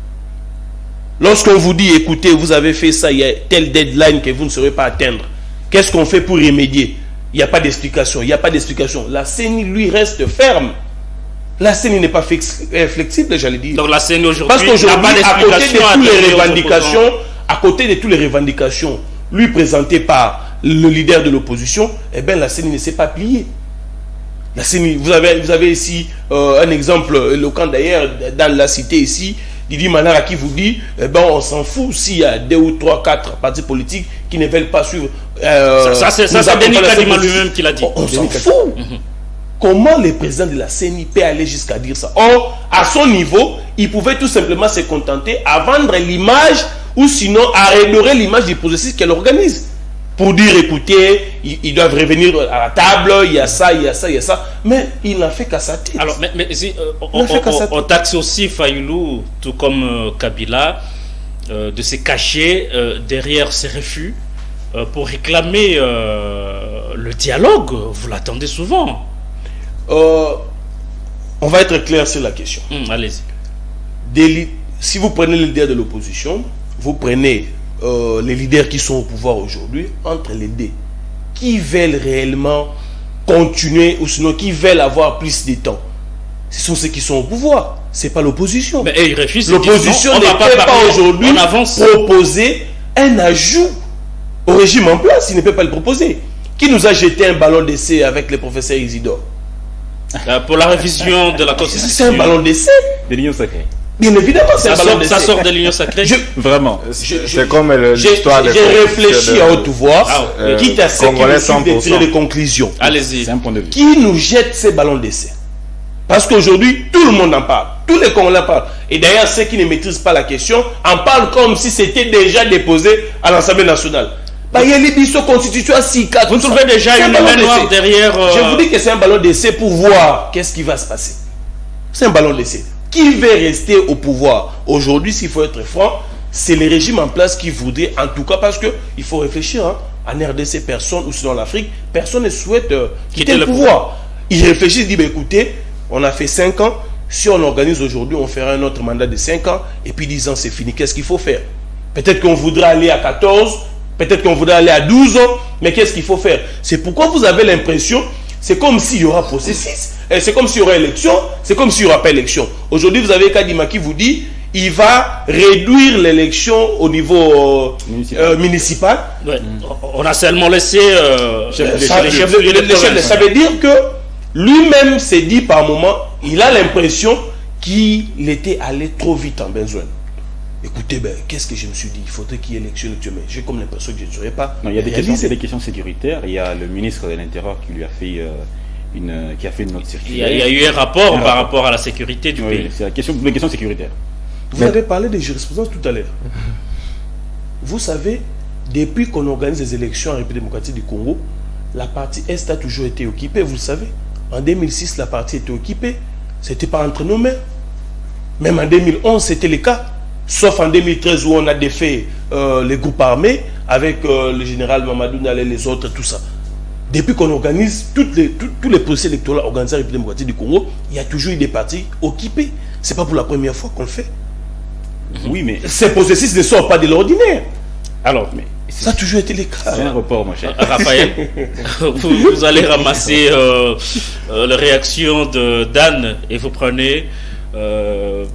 Lorsqu'on vous dit, écoutez, vous avez fait ça, il y a telle deadline que vous ne saurez pas atteindre. Qu'est-ce qu'on fait pour remédier? Il n'y a pas d'explication. Il n'y a pas d'explication. La CENI, lui, reste ferme. La CENI n'est pas flexible, j'allais dire. Donc la CENI aujourd'hui, parce qu'aujourd'hui, à côté de toutes les revendications, lui présentées par le leader de l'opposition, eh bien la CENI ne s'est pas pliée. La CENI, vous avez ici un exemple éloquent d'ailleurs dans la cité ici, Didi Manara qui vous dit, eh ben on s'en fout s'il y a 2 ou 3, 4 partis politiques qui ne veulent pas suivre. Ça c'est Denis Kadima lui-même qui l'a dit. On s'en fout. Comment le président de la CENI peut aller jusqu'à dire ça? Or, à son niveau, il pouvait tout simplement se contenter à vendre l'image ou sinon à redorer l'image du processus qu'elle organise. Pour dire, écoutez, ils doivent revenir à la table, il y a ça, il y a ça, il y a ça. Mais il n'a fait qu'à sa tête. Alors, mais si, on taxe aussi Fayoulou, tout comme Kabila, de se cacher derrière ses refus pour réclamer le dialogue. Vous l'attendez souvent. On va être clair sur la question. Allez-y. Si vous prenez le leader de l'opposition, vous prenez les leaders qui sont au pouvoir aujourd'hui, entre les deux, qui veulent réellement continuer ou sinon qui veulent avoir plus de temps, ce sont ceux qui sont au pouvoir, c'est pas l'opposition. Mais ils refusent. L'opposition ne peut pas aujourd'hui proposer un ajout au régime en place, il ne peut pas le proposer. Qui nous a jeté un ballon d'essai avec le professeur Isidore? Pour la révision de la Constitution. C'est un ballon d'essai. De l'Union sacrée. Bien évidemment, c'est un ballon d'essai. Ça sort de l'Union sacrée. Vraiment. C'est comme l'histoire de... J'ai réfléchi à haute voix, quitte à ce qui de tirer des conclusions. Allez-y. C'est un point de vue. Qui nous jette ces ballons d'essai? Parce qu'aujourd'hui, tout le monde en parle. Tous les Congolais en parlent. Et d'ailleurs, ceux qui ne maîtrisent pas la question en parlent comme si c'était déjà déposé à l'Assemblée nationale. Vous trouvez déjà une main noire derrière... Je vous dis que c'est un ballon d'essai pour voir qu'est-ce qui va se passer. C'est un ballon d'essai. Qui veut rester au pouvoir? Aujourd'hui, s'il faut être franc, c'est le régime en place qui voudrait, en tout cas parce qu'il faut réfléchir, En RDC, personne, ou sinon en Afrique, personne ne souhaite quitter le pouvoir. Ils réfléchissent, ils disent, écoutez, on a fait 5 ans, si on organise aujourd'hui, on fera un autre mandat de 5 ans, et puis 10 ans, c'est fini. Qu'est-ce qu'il faut faire? Peut-être qu'on voudrait aller à 14, peut-être qu'on voudrait aller à 12 ans, mais qu'est-ce qu'il faut faire? C'est pourquoi vous avez l'impression, c'est comme s'il y aura processus, c'est comme s'il y aura élection, c'est comme s'il n'y aura pas élection. Aujourd'hui, vous avez Kadima qui vous dit, il va réduire l'élection au niveau municipal. Ouais. On a seulement laissé ça veut dire que lui-même s'est dit par moment, il a l'impression qu'il était allé trop vite en besoin. Écoutez, qu'est-ce que je me suis dit? Il faudrait qu'il y ait élection. Mais j'ai comme l'impression que je ne saurais pas. Non, il y a des questions sécuritaires. Il y a le ministre de l'Intérieur qui lui a fait une note circulaire. Il y a eu un rapport par rapport à la sécurité du pays. C'est une question sécuritaire. Vous avez parlé de jurisprudence tout à l'heure. Vous savez, depuis qu'on organise les élections en République démocratique du Congo, la partie Est a toujours été occupée, vous le savez. En 2006, la partie était occupée. Ce n'était pas entre nos mains. Même en 2011, c'était le cas. Sauf en 2013 où on a défait les groupes armés avec le général Mamadou Nalé, les autres, tout ça. Depuis qu'on organise tous les procès électoraux organisés en République démocratique du Congo, il y a toujours eu des partis occupés. Ce n'est pas pour la première fois qu'on le fait. Oui, mais ces processus ne sortent pas de l'ordinaire. Alors, mais ça a toujours été le cas. C'est un report, mon cher. Raphaël, vous allez ramasser la réaction de Dan et vous prenez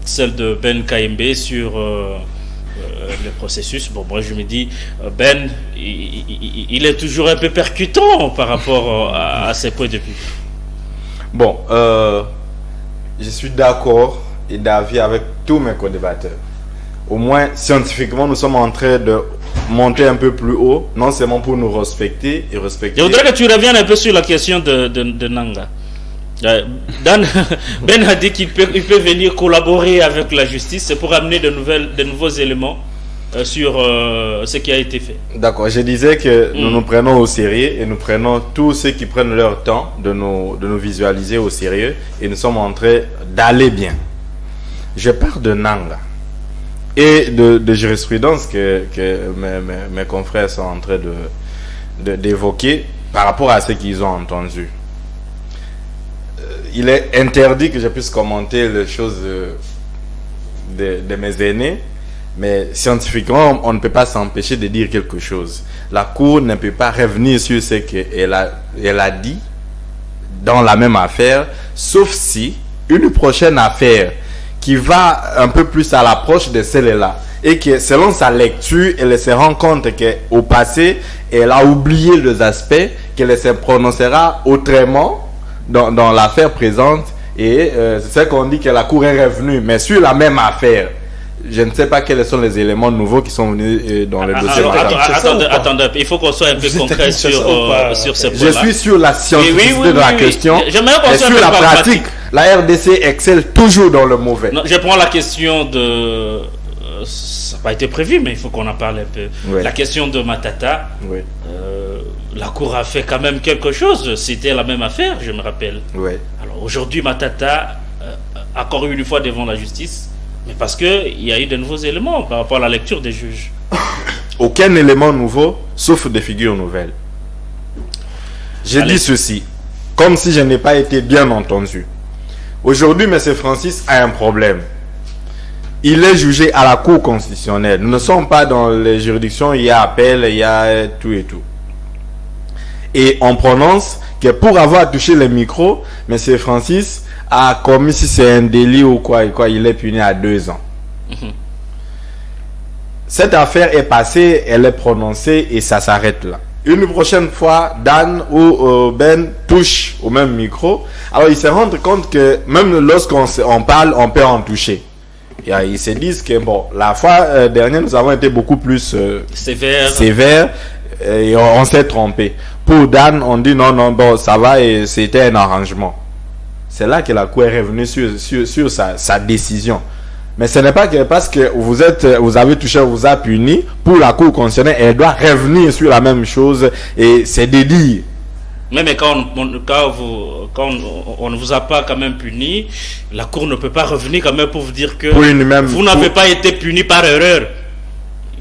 celle de Ben Kaimbe sur le processus. Bon, moi je me dis, Ben, il est toujours un peu percutant par rapport à ses points de vue. Bon, je suis d'accord et d'avis avec tous mes co-débatteurs. Au moins, scientifiquement, nous sommes en train de monter un peu plus haut, non seulement pour nous respecter et respecter... Je voudrais que tu reviennes un peu sur la question de Nanga. Dan, Ben a dit qu'il peut venir collaborer avec la justice pour amener de nouveaux éléments sur ce qui a été fait. D'accord, je disais que nous nous prenons au sérieux et nous prenons tous ceux qui prennent leur temps de nous visualiser au sérieux et nous sommes en train d'aller bien. Je parle de Nanga et de jurisprudence que mes confrères sont en train d'évoquer par rapport à ce qu'ils ont entendu. Il est interdit que je puisse commenter les choses de mes aînés, mais scientifiquement, on ne peut pas s'empêcher de dire quelque chose. La Cour ne peut pas revenir sur ce qu'elle a dit dans la même affaire, sauf si une prochaine affaire qui va un peu plus à l'approche de celle-là et que selon sa lecture, elle se rend compte qu'au passé, elle a oublié les aspects, qu'elle se prononcera autrement dans l'affaire présente et c'est ce qu'on dit que la Cour est revenue, mais sur la même affaire. Je ne sais pas quels sont les éléments nouveaux qui sont venus dans le dossier. Attendez, il faut qu'on soit un peu concret sur ce point-là. Je suis sur la scientificité de la question et sur la pratique. La RDC excelle toujours dans le mauvais. Non, je prends la question de... ça n'a pas été prévu, mais il faut qu'on en parle un peu. Oui. La question de Matata. Oui. La Cour a fait quand même quelque chose. C'était la même affaire, je me rappelle. Oui. Alors aujourd'hui, Matata a couru une fois devant la justice, mais parce qu'il y a eu de nouveaux éléments par rapport à la lecture des juges. Aucun élément nouveau, sauf des figures nouvelles. J'ai dit ceci, comme si je n'ai pas été bien entendu. Aujourd'hui, M. Francis a un problème. Il est jugé à la Cour constitutionnelle. Nous ne sommes pas dans les juridictions, il y a appel, il y a tout et tout. Et on prononce que pour avoir touché le micro, M. Francis a commis, si c'est un délit ou quoi, il est puni à 2 ans. Cette affaire est passée, elle est prononcée et ça s'arrête là. Une prochaine fois, Dan ou Ben touche au même micro. Alors ils se rendent compte que même lorsqu'on parle, on peut en toucher. Et ils se disent que bon, la fois dernière, nous avons été beaucoup plus sévères et on s'est trompé. Pour Dan, on dit non, bon, ça va et c'était un arrangement. C'est là que la Cour est revenue sur sa décision. Mais ce n'est pas que parce que vous avez touché, on vous a puni, pour la Cour constitutionnelle, elle doit revenir sur la même chose et c'est dédié. Mais quand on ne vous a pas quand même puni, la Cour ne peut pas revenir quand même pour vous dire que vous n'avez pas été puni par erreur.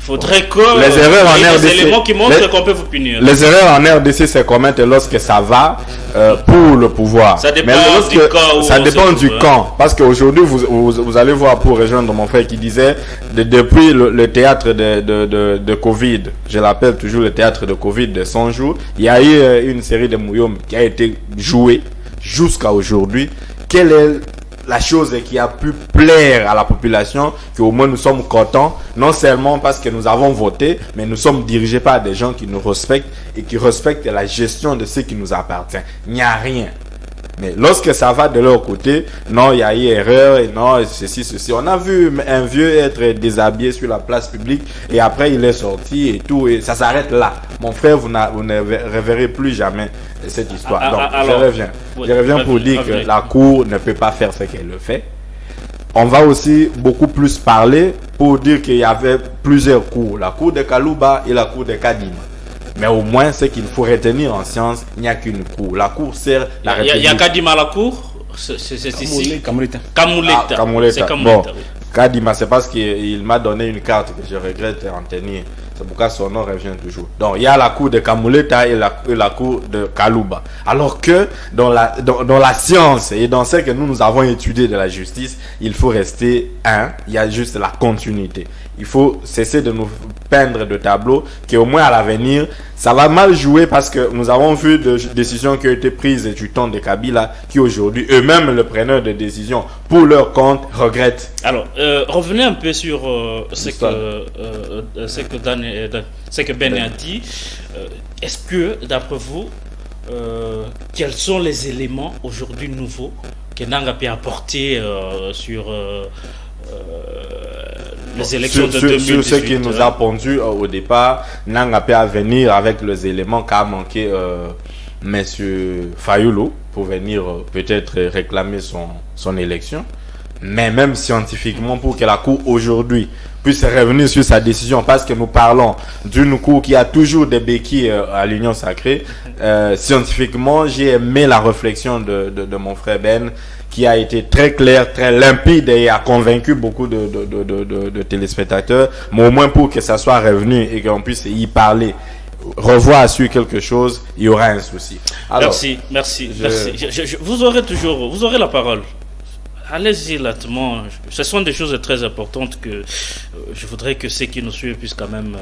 Il faudrait que les erreurs en des RDC, éléments qui montrent qu'on peut vous punir. Les erreurs en RDC se commettent lorsque ça va pour le pouvoir. Ça dépend lorsque, du camp. Ça dépend du camp. Parce qu'aujourd'hui, vous allez voir, pour rejoindre mon frère qui disait, depuis le théâtre de Covid, je l'appelle toujours le théâtre de Covid de 100 jours, il y a eu une série de Mouyom qui a été jouée jusqu'à aujourd'hui. Quelle est la chose qui a pu plaire à la population, qu'au moins nous sommes contents, non seulement parce que nous avons voté, mais nous sommes dirigés par des gens qui nous respectent et qui respectent la gestion de ce qui nous appartient. Il n'y a rien. Mais lorsque ça va de leur côté, non, il y a eu erreur, et non, ceci. On a vu un vieux être déshabillé sur la place publique, et après il est sorti et tout, et ça s'arrête là. Mon frère, vous ne reverrez plus jamais cette histoire. Donc, je reviens pour dire que la Cour ne peut pas faire ce qu'elle le fait. On va aussi beaucoup plus parler pour dire qu'il y avait plusieurs cours. La Cour de Kalouba et la Cour de Kadima. Mais au moins, ce qu'il faut retenir en science, il n'y a qu'une cour. La cour sert la République. Il y a Kadima à la cour. C'est ici. Kamouleta. C'est Kamouleta. Bon, Kadima, c'est parce qu'il m'a donné une carte que je regrette en tenir. C'est pourquoi son nom revient toujours. Donc, il y a la cour de Kamouleta et la cour de Kalouba. Alors que dans la science et dans ce que nous avons étudié de la justice, il faut rester un. Il y a juste la continuité. Il faut cesser de nous peindre de tableaux qui au moins à l'avenir, ça va mal jouer parce que nous avons vu des décisions qui ont été prises du temps de Kabila qui aujourd'hui, eux-mêmes, le preneur de décisions pour leur compte, regrettent. Alors, revenez un peu sur ce que Ben a dit. Est-ce que, d'après vous, quels sont les éléments aujourd'hui nouveaux que Nanga peut apporter sur les élections de 2018. Sur ce qui nous a pondu au départ, Nanga peut venir avec les éléments qu'a manqué Monsieur Fayulu pour venir peut-être réclamer son élection. Mais même scientifiquement, pour que la Cour aujourd'hui puisse revenir sur sa décision, parce que nous parlons d'une Cour qui a toujours des béquilles à l'Union sacrée, scientifiquement, j'ai aimé la réflexion de mon frère Ben, qui a été très clair, très limpide et a convaincu beaucoup de téléspectateurs, mais au moins pour que ça soit revenu et qu'on puisse y parler, revoir sur quelque chose, il y aura un souci. Alors, merci. Vous aurez la parole. Allez-y lentement. Ce sont des choses très importantes que je voudrais que ceux qui nous suivent puissent quand même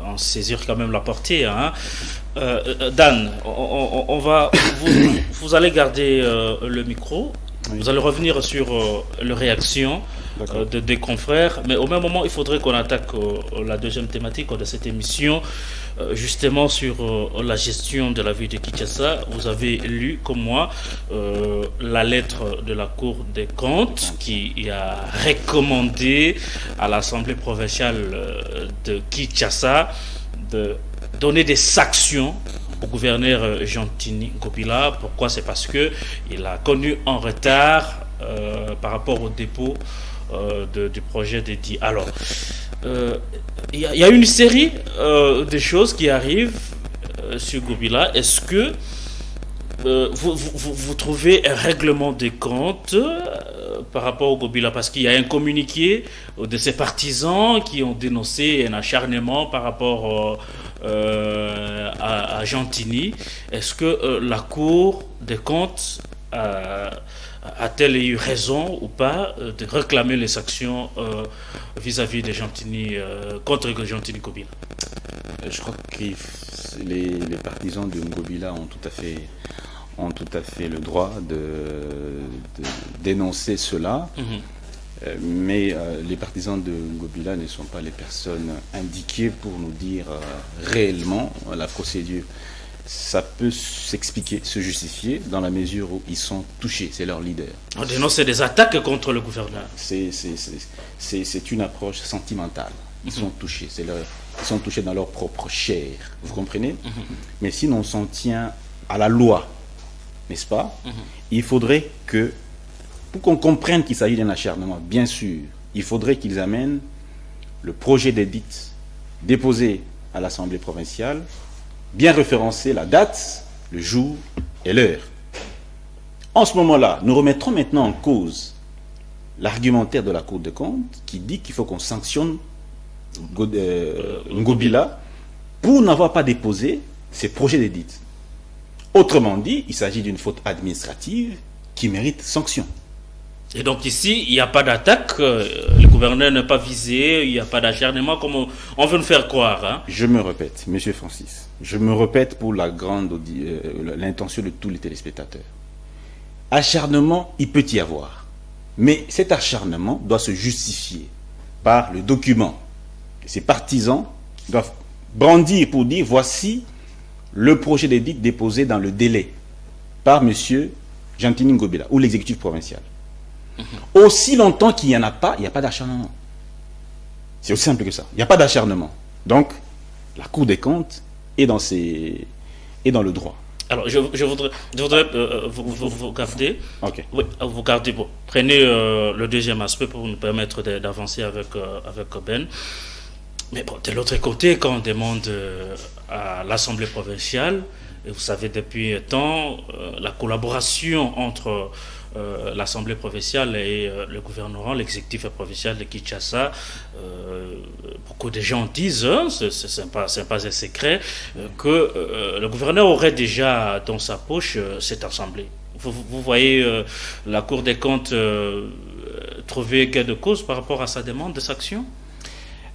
en saisir quand même la portée. Hein. Dan, vous allez garder le micro. Oui. Vous allez revenir sur les réactions des confrères. Mais au même moment, il faudrait qu'on attaque la deuxième thématique de cette émission, justement sur la gestion de la ville de Kinshasa. Vous avez lu, comme moi, la lettre de la Cour des comptes qui a recommandé à l'Assemblée provinciale de Kinshasa de donner des sanctions au gouverneur Jean-Tini Ngobila. Pourquoi? C'est parce que il a connu un retard par rapport au dépôt du projet dédié. Alors, il y a une série de choses qui arrivent sur Ngobila. Est-ce que vous trouvez un règlement des comptes par rapport au Ngobila? Parce qu'il y a un communiqué de ses partisans qui ont dénoncé un acharnement par rapport à Jean-Tini. Est-ce que la Cour des comptes a-t-elle eu raison ou pas de réclamer les sanctions vis-à-vis de Jean-Tini, contre Jean-Tini Ngobila? Je crois que les partisans de Ngobila ont tout à fait le droit de dénoncer cela. Mais les partisans de Ngobila ne sont pas les personnes indiquées pour nous dire réellement la procédure. Ça peut s'expliquer, se justifier dans la mesure où ils sont touchés, c'est leur leader. On dénonce des attaques contre le gouverneur. C'est une approche sentimentale. Ils sont touchés, ils sont touchés dans leur propre chair. Vous comprenez? Mais si l'on s'en tient à la loi, n'est-ce pas? Il faudrait que, pour qu'on comprenne qu'il s'agit d'un acharnement, bien sûr, il faudrait qu'ils amènent le projet d'édit déposé à l'Assemblée provinciale, bien référencer la date, le jour et l'heure. En ce moment-là, nous remettrons maintenant en cause l'argumentaire de la Cour des comptes qui dit qu'il faut qu'on sanctionne Ngobila pour n'avoir pas déposé ses projets d'édit. Autrement dit, il s'agit d'une faute administrative qui mérite sanction. Et donc ici, il n'y a pas d'attaque, le gouverneur n'est pas visé, il n'y a pas d'acharnement, comme on veut nous faire croire. Hein. Je me répète, Monsieur Francis, je me répète pour l'intention de tous les téléspectateurs. Acharnement, il peut y avoir. Mais cet acharnement doit se justifier par le document. Et ses partisans doivent brandir pour dire voici le projet d'édit déposé dans le délai par M. Jantini Ngobila ou l'exécutif provincial. Aussi longtemps qu'il n'y en a pas, il n'y a pas d'acharnement. C'est aussi simple que ça. Il n'y a pas d'acharnement. Donc, la Cour des comptes est dans le droit. Alors, je voudrais vous garder. Ok. Oui, vous gardez. Bon, prenez le deuxième aspect pour nous permettre d'avancer avec Ben. Mais bon, de l'autre côté, quand on demande à l'Assemblée provinciale, et vous savez depuis un temps, la collaboration entre l'Assemblée provinciale et le gouvernement, l'exécutif provincial de Kinshasa, beaucoup de gens disent, c'est pas un secret, que le gouverneur aurait déjà dans sa poche cette assemblée. Vous voyez la Cour des comptes trouver gain de cause par rapport à sa demande de sanction?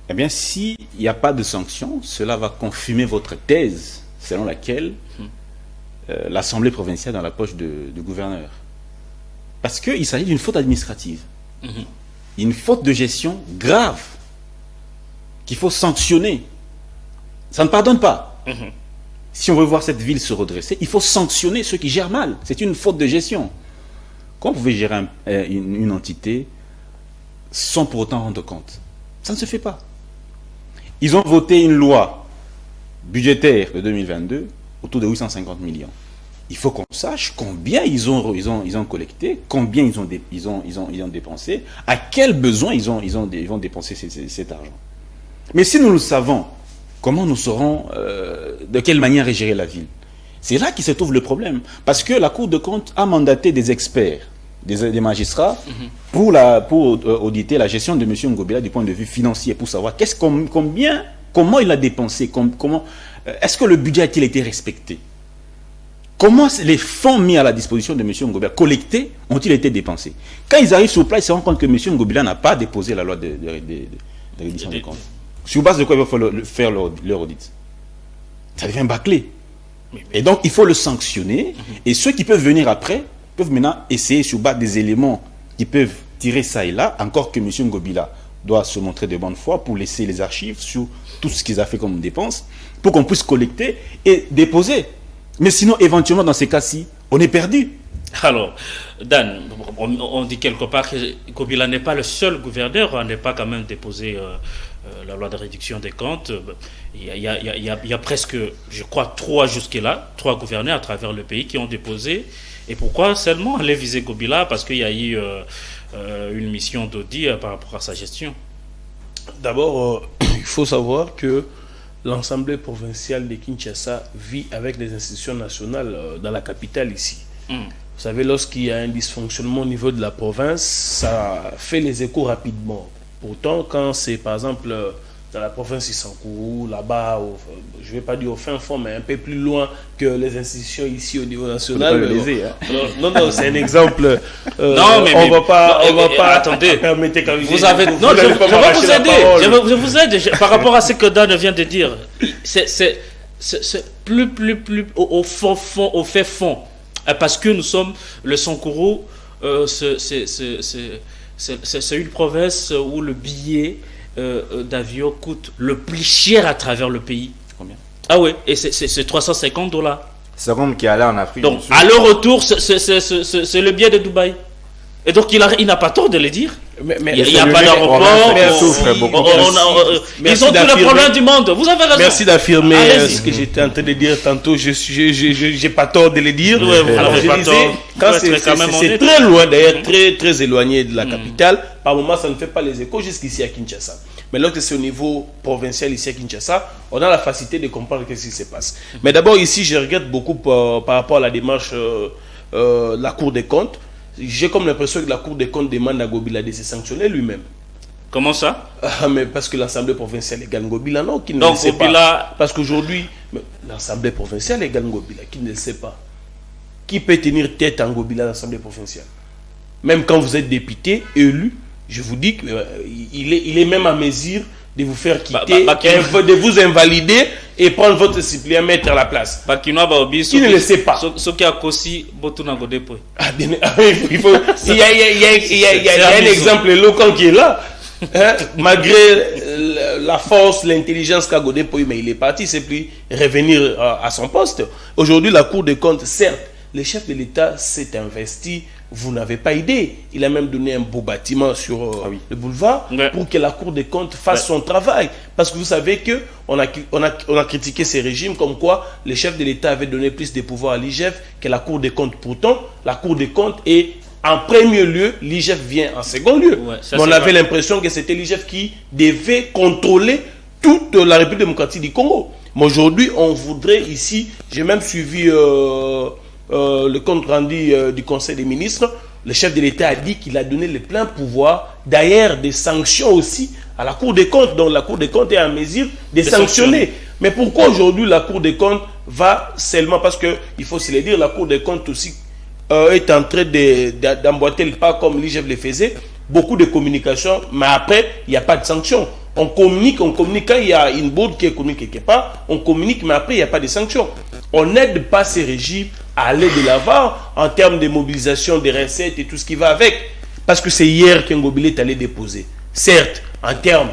Eh bien, s'il n'y a pas de sanction, cela va confirmer votre thèse selon laquelle l'Assemblée provinciale est dans la poche du gouverneur. Parce qu'il s'agit d'une faute administrative. Une faute de gestion grave qu'il faut sanctionner. Ça ne pardonne pas. Si on veut voir cette ville se redresser, il faut sanctionner ceux qui gèrent mal. C'est une faute de gestion. Comment vous pouvez gérer une entité sans pour autant rendre compte? Ça ne se fait pas. Ils ont voté une loi budgétaire de 2022 autour de 850 millions. Il faut qu'on sache combien ils ont collecté, combien ils ont dépensé, à quels besoins ils vont dépenser cet argent. Mais si nous le savons, comment nous saurons de quelle manière est gérée la ville? C'est là qu'il se trouve le problème. Parce que la Cour de compte a mandaté des experts, des magistrats, pour auditer la gestion de M. Ngobila du point de vue financier, pour savoir comment il a dépensé, est-ce que le budget a-t-il été respecté? Comment les fonds mis à la disposition de M. Ngobila, collectés, ont-ils été dépensés? Quand ils arrivent sur place, ils se rendent compte que M. Ngobila n'a pas déposé la loi de reddition des comptes. Sur base de quoi il va falloir faire leur audit? Ça devient bâclé. Et donc, il faut le sanctionner. Et ceux qui peuvent venir après peuvent maintenant essayer, sur base des éléments qui peuvent tirer ça et là, encore que M. Ngobila doit se montrer de bonne foi pour laisser les archives sur tout ce qu'ils ont fait comme dépenses, pour qu'on puisse collecter et déposer. Mais sinon, éventuellement, dans ces cas-ci, on est perdu. Alors, Dan, on dit quelque part que Ngobila n'est pas le seul gouverneur à ne pas quand même déposer la loi de réduction des comptes. Il y a presque, je crois, trois gouverneurs à travers le pays qui ont déposé. Et pourquoi seulement aller viser Ngobila? Parce qu'il y a eu une mission d'audit par rapport à sa gestion. D'abord, il faut savoir que l'Assemblée provinciale de Kinshasa vit avec les institutions nationales dans la capitale ici. Vous savez, lorsqu'il y a un dysfonctionnement au niveau de la province, ça fait les échos rapidement. Pourtant, quand c'est par exemple dans la province de Sankourou, là-bas, je ne vais pas dire au fin fond, mais un peu plus loin que les institutions ici au niveau national. Non, c'est un exemple. Non, mais on va pas. Attendez. Permettez quand vous avez. Non, je vais vous aider. Je vous aide par rapport à ce que Dan vient de dire. C'est plus au fait fond. Parce que nous sommes le Sankourou, c'est une province où le billet d'avion coûte le plus cher à travers le pays. Combien? Ah oui, et c'est $350. C'est comme qui allait en Afrique. Donc, à leur retour, c'est le billet de Dubaï. Et donc, il n'a pas tort de le dire. Mais il n'y a pas d'aéroport. Ils ont tous les problèmes du monde. Vous avez raison. Merci d'affirmer ce que j'étais en train de dire tantôt. Je n'ai pas tort de le dire. Alors, je disais, quand c'est très loin, d'ailleurs, très, très éloigné de la capitale, par moment, ça ne fait pas les échos jusqu'ici à Kinshasa. Mais lorsque c'est au niveau provincial ici à Kinshasa, on a la facilité de comprendre ce qui se passe. Mais d'abord, ici, je regrette beaucoup par rapport à la démarche de la Cour des comptes. J'ai comme l'impression que la Cour des comptes demande à Ngobila de se sanctionner lui-même. Comment ça? Mais parce que l'Assemblée provinciale égale Ngobila, non, qui ne Donc, le sait Ngobila... pas. Parce qu'aujourd'hui, l'Assemblée provinciale égale Ngobila, qui ne le sait pas. Qui peut tenir tête à Ngobila à l'Assemblée provinciale? Même quand vous êtes député, élu, je vous dis qu'il est même à mesure de vous faire quitter, de vous invalider et prendre votre suppléant, mettre à la place. Qui ne le sait pas. Il y a un exemple local qui est là. Hein, malgré la force, l'intelligence qu'a Godé Poy, mais il est parti, c'est plus revenir à son poste. Aujourd'hui, la Cour des comptes, certes, le chef de l'État s'est investi, vous n'avez pas idée. Il a même donné un beau bâtiment sur le boulevard pour que la Cour des comptes fasse son travail. Parce que vous savez qu'on a critiqué ces régimes comme quoi le chef de l'État avait donné plus de pouvoir à l'IGF que la Cour des comptes. Pourtant, la Cour des comptes est en premier lieu, l'IGF vient en second lieu. Mais on avait l'impression que c'était l'IGF qui devait contrôler toute la République démocratique du Congo. Mais aujourd'hui, on voudrait ici, j'ai même suivi le compte rendu du Conseil des ministres, le chef de l'État a dit qu'il a donné le plein pouvoir, d'ailleurs des sanctions aussi à la Cour des comptes. Donc la Cour des comptes est en mesure de sanctionner. Mais pourquoi aujourd'hui la Cour des comptes va seulement, parce qu'il faut se le dire, la Cour des comptes aussi est en train d'emboîter le pas comme l'IGF le faisait, beaucoup de communication, mais après, il n'y a pas de sanctions. On communique, quand il y a une bourde qui est communique quelque part, on communique, mais après, il n'y a pas de sanctions. On n'aide pas ces régimes à aller de l'avant en termes de mobilisation des recettes et tout ce qui va avec. Parce que c'est hier qu'un Ngobila est allé déposer. Certes, en termes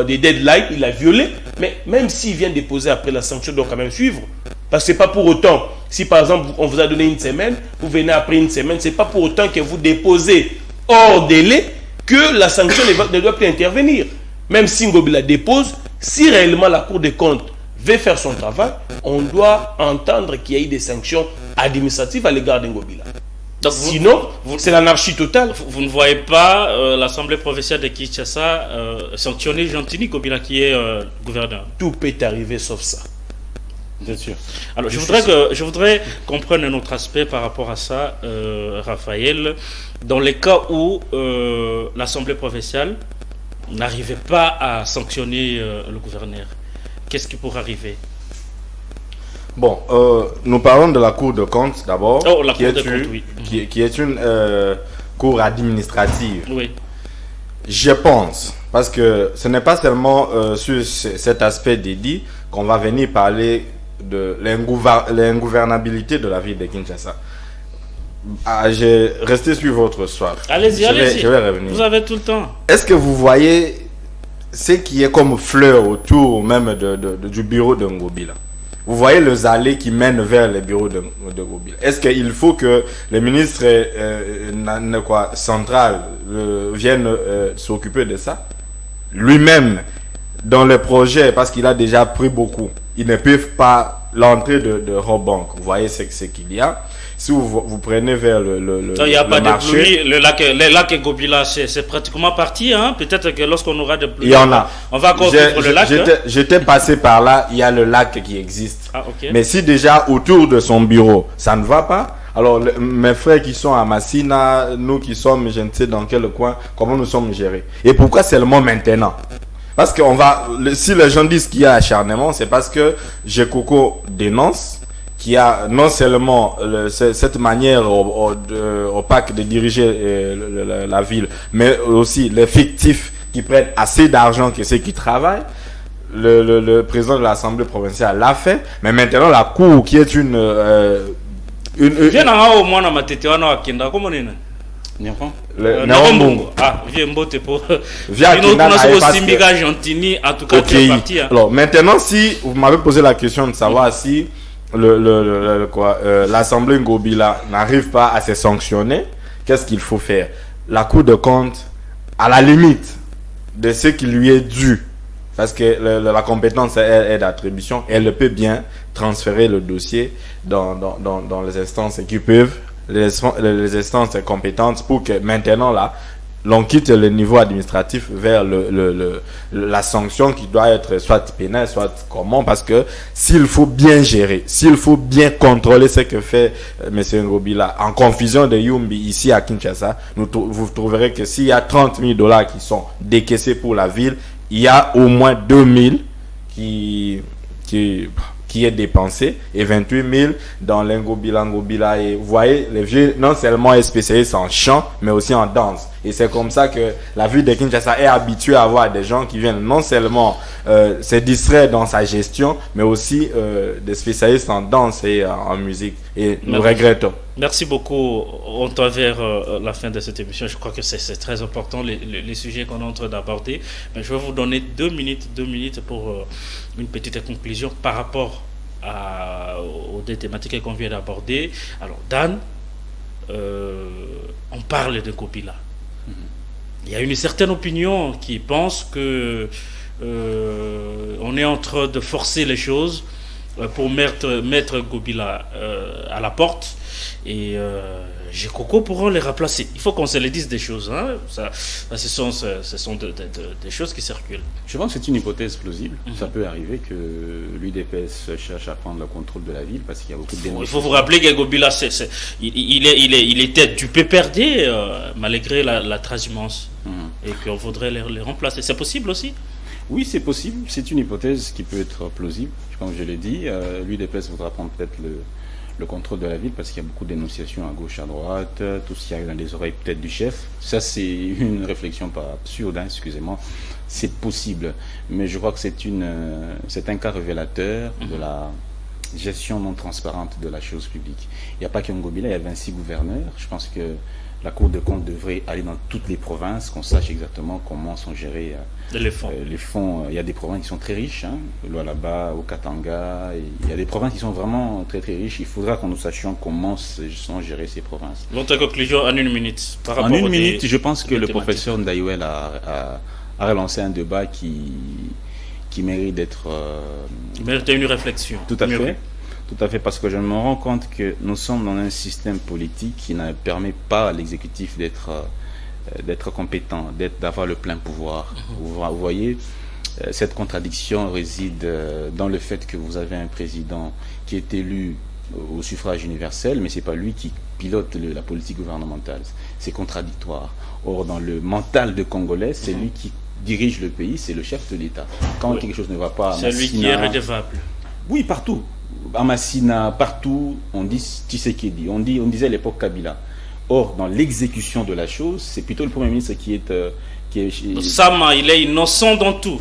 des deadlines, il a violé, mais même s'il vient déposer après la sanction, il doit quand même suivre. Parce que ce n'est pas pour autant, si par exemple on vous a donné une semaine, vous venez après une semaine, ce n'est pas pour autant que vous déposez hors délai que la sanction ne doit plus intervenir. Même si Ngobila dépose, si réellement la Cour des comptes veut faire son travail, on doit entendre qu'il y a eu des sanctions administratives à l'égard d'Ngobila. Donc sinon, c'est l'anarchie totale. Vous ne voyez pas l'Assemblée provinciale de Kinshasa sanctionner Jean-Tini Ngobila qui est gouverneur? Tout peut arriver sauf ça. Bien sûr. Alors, je voudrais qu'on prenne un autre aspect par rapport à ça, Raphaël. Dans les cas où l'Assemblée provinciale n'arrivait pas à sanctionner le gouverneur, qu'est-ce qui pourrait arriver? Bon, nous parlons de la Cour de compte d'abord, qui est une cour administrative. Oui. Je pense, parce que ce n'est pas seulement sur cet aspect dédié qu'on va venir parler de l'ingouvernabilité de la ville de Kinshasa. J'ai resté sur votre soif. Allez-y, je vais revenir. Vous avez tout le temps. Est-ce que vous voyez ce qui est comme fleur autour même du bureau de Ngobila? Vous voyez les allées qui mènent vers le bureau de Ngobila. Est-ce qu'il faut que le ministre central vienne s'occuper de ça? Lui-même, dans le projet, parce qu'il a déjà pris beaucoup, ils ne peuvent pas l'entrée de Robank. Vous voyez ce qu'il y a. Si vous prenez vers le il n'y a pas marché, de pluie. Le lac Ngobila, c'est pratiquement parti. Hein? Peut-être que lorsqu'on aura de pluie, il y en a. On va construire le lac. J'étais passé par là, il y a le lac qui existe. Ah, okay. Mais si déjà autour de son bureau, ça ne va pas, alors mes frères qui sont à Massina, nous qui sommes, je ne sais dans quel coin, comment nous sommes gérés? Et pourquoi seulement maintenant? Parce que si les gens disent qu'il y a acharnement, c'est parce que Jekoko dénonce qu'il y a non seulement cette manière opaque de diriger la ville, mais aussi les fictifs qui prennent assez d'argent que ceux qui travaillent. Le président de l'Assemblée provinciale l'a fait, mais maintenant la Cour qui est une viens au moins à ma tête, on a Kenda, comment on est? En tout cas, okay. Parti, hein. Alors maintenant, si vous m'avez posé la question de savoir si l'Assemblée Ngobila n'arrive pas à se sanctionner, qu'est-ce qu'il faut faire? La Cour de compte, à la limite de ce qui lui est dû, parce que la compétence est d'attribution, elle peut bien transférer le dossier dans les instances qui peuvent, les instances compétentes, pour que maintenant là, l'on quitte le niveau administratif vers la sanction qui doit être soit pénale, soit comment, parce que s'il faut bien gérer, s'il faut bien contrôler ce que fait M. Ngobila en confusion de Yumbi ici à Kinshasa, vous trouverez que s'il y a 30 000 $ qui sont décaissés pour la ville, il y a au moins 2 000 qui est dépensé et 28 000 dans l'Ngobila. Et vous voyez, les vieux non seulement est spécialiste en chant, mais aussi en danse. Et c'est comme ça que la ville de Kinshasa est habituée à avoir des gens qui viennent non seulement se distraire dans sa gestion, mais aussi des spécialistes en danse et en musique. Et nous regrettons. Merci beaucoup. On tend vers la fin de cette émission. Je crois que c'est très important, les sujets qu'on est en train d'aborder. Mais je vais vous donner 2 minutes pour une petite conclusion par rapport aux deux thématiques qu'on vient d'aborder. Alors, Dan, on parle de Ngobila. Il y a une certaine opinion qui pense que on est en train de forcer les choses pour mettre Ngobila à la porte. Et Jekoko pourront les remplacer. Il faut qu'on se les dise des choses. Hein. Ce sont des choses qui circulent. Je pense que c'est une hypothèse plausible. Ça peut arriver que l'UDPS cherche à prendre le contrôle de la ville parce qu'il y a beaucoup de dénonciations. Il faut vous rappeler que Ngobila, il était du PPRD malgré la transhumance et qu'on voudrait les remplacer. C'est possible aussi? Oui, c'est possible. C'est une hypothèse qui peut être plausible. Comme je l'ai dit, l'UDPS voudra prendre peut-être le contrôle de la ville parce qu'il y a beaucoup de dénonciations à gauche, à droite, tout ce qui arrive dans les oreilles peut-être du chef. Ça, c'est une réflexion pas absurde, hein, excusez-moi. C'est possible, mais je crois que c'est un cas révélateur de la gestion non transparente de la chose publique. Il n'y a pas qu'un Ngobila, il y a 26 gouverneurs. Je pense que la Cour des comptes devrait aller dans toutes les provinces, qu'on sache exactement comment sont gérés les fonds. Il y a des provinces qui sont très riches, hein, le Lualaba, au Katanga, il y a des provinces qui sont vraiment très très riches. Il faudra que nous sachions comment sont gérées ces provinces. Votre conclusion en 1 minute. En 1 minute, je pense que le professeur Ndayouel a relancé un débat qui mérite d'être... mérite une réflexion. Tout à fait. Tout à fait, parce que je me rends compte que nous sommes dans un système politique qui ne permet pas à l'exécutif d'être compétent, d'avoir le plein pouvoir. Vous voyez, cette contradiction réside dans le fait que vous avez un président qui est élu au suffrage universel, mais ce n'est pas lui qui pilote la politique gouvernementale. C'est contradictoire. Or, dans le mental de Congolais, c'est lui qui dirige le pays, c'est le chef de l'État. Quand quelque chose ne va pas... C'est lui qui est redevable. Oui, partout. À Massina, partout, on dit Tshisekedi, on disait à l'époque Kabila. Or, dans l'exécution de la chose, c'est plutôt le Premier ministre qui est Sama, il est innocent dans tout.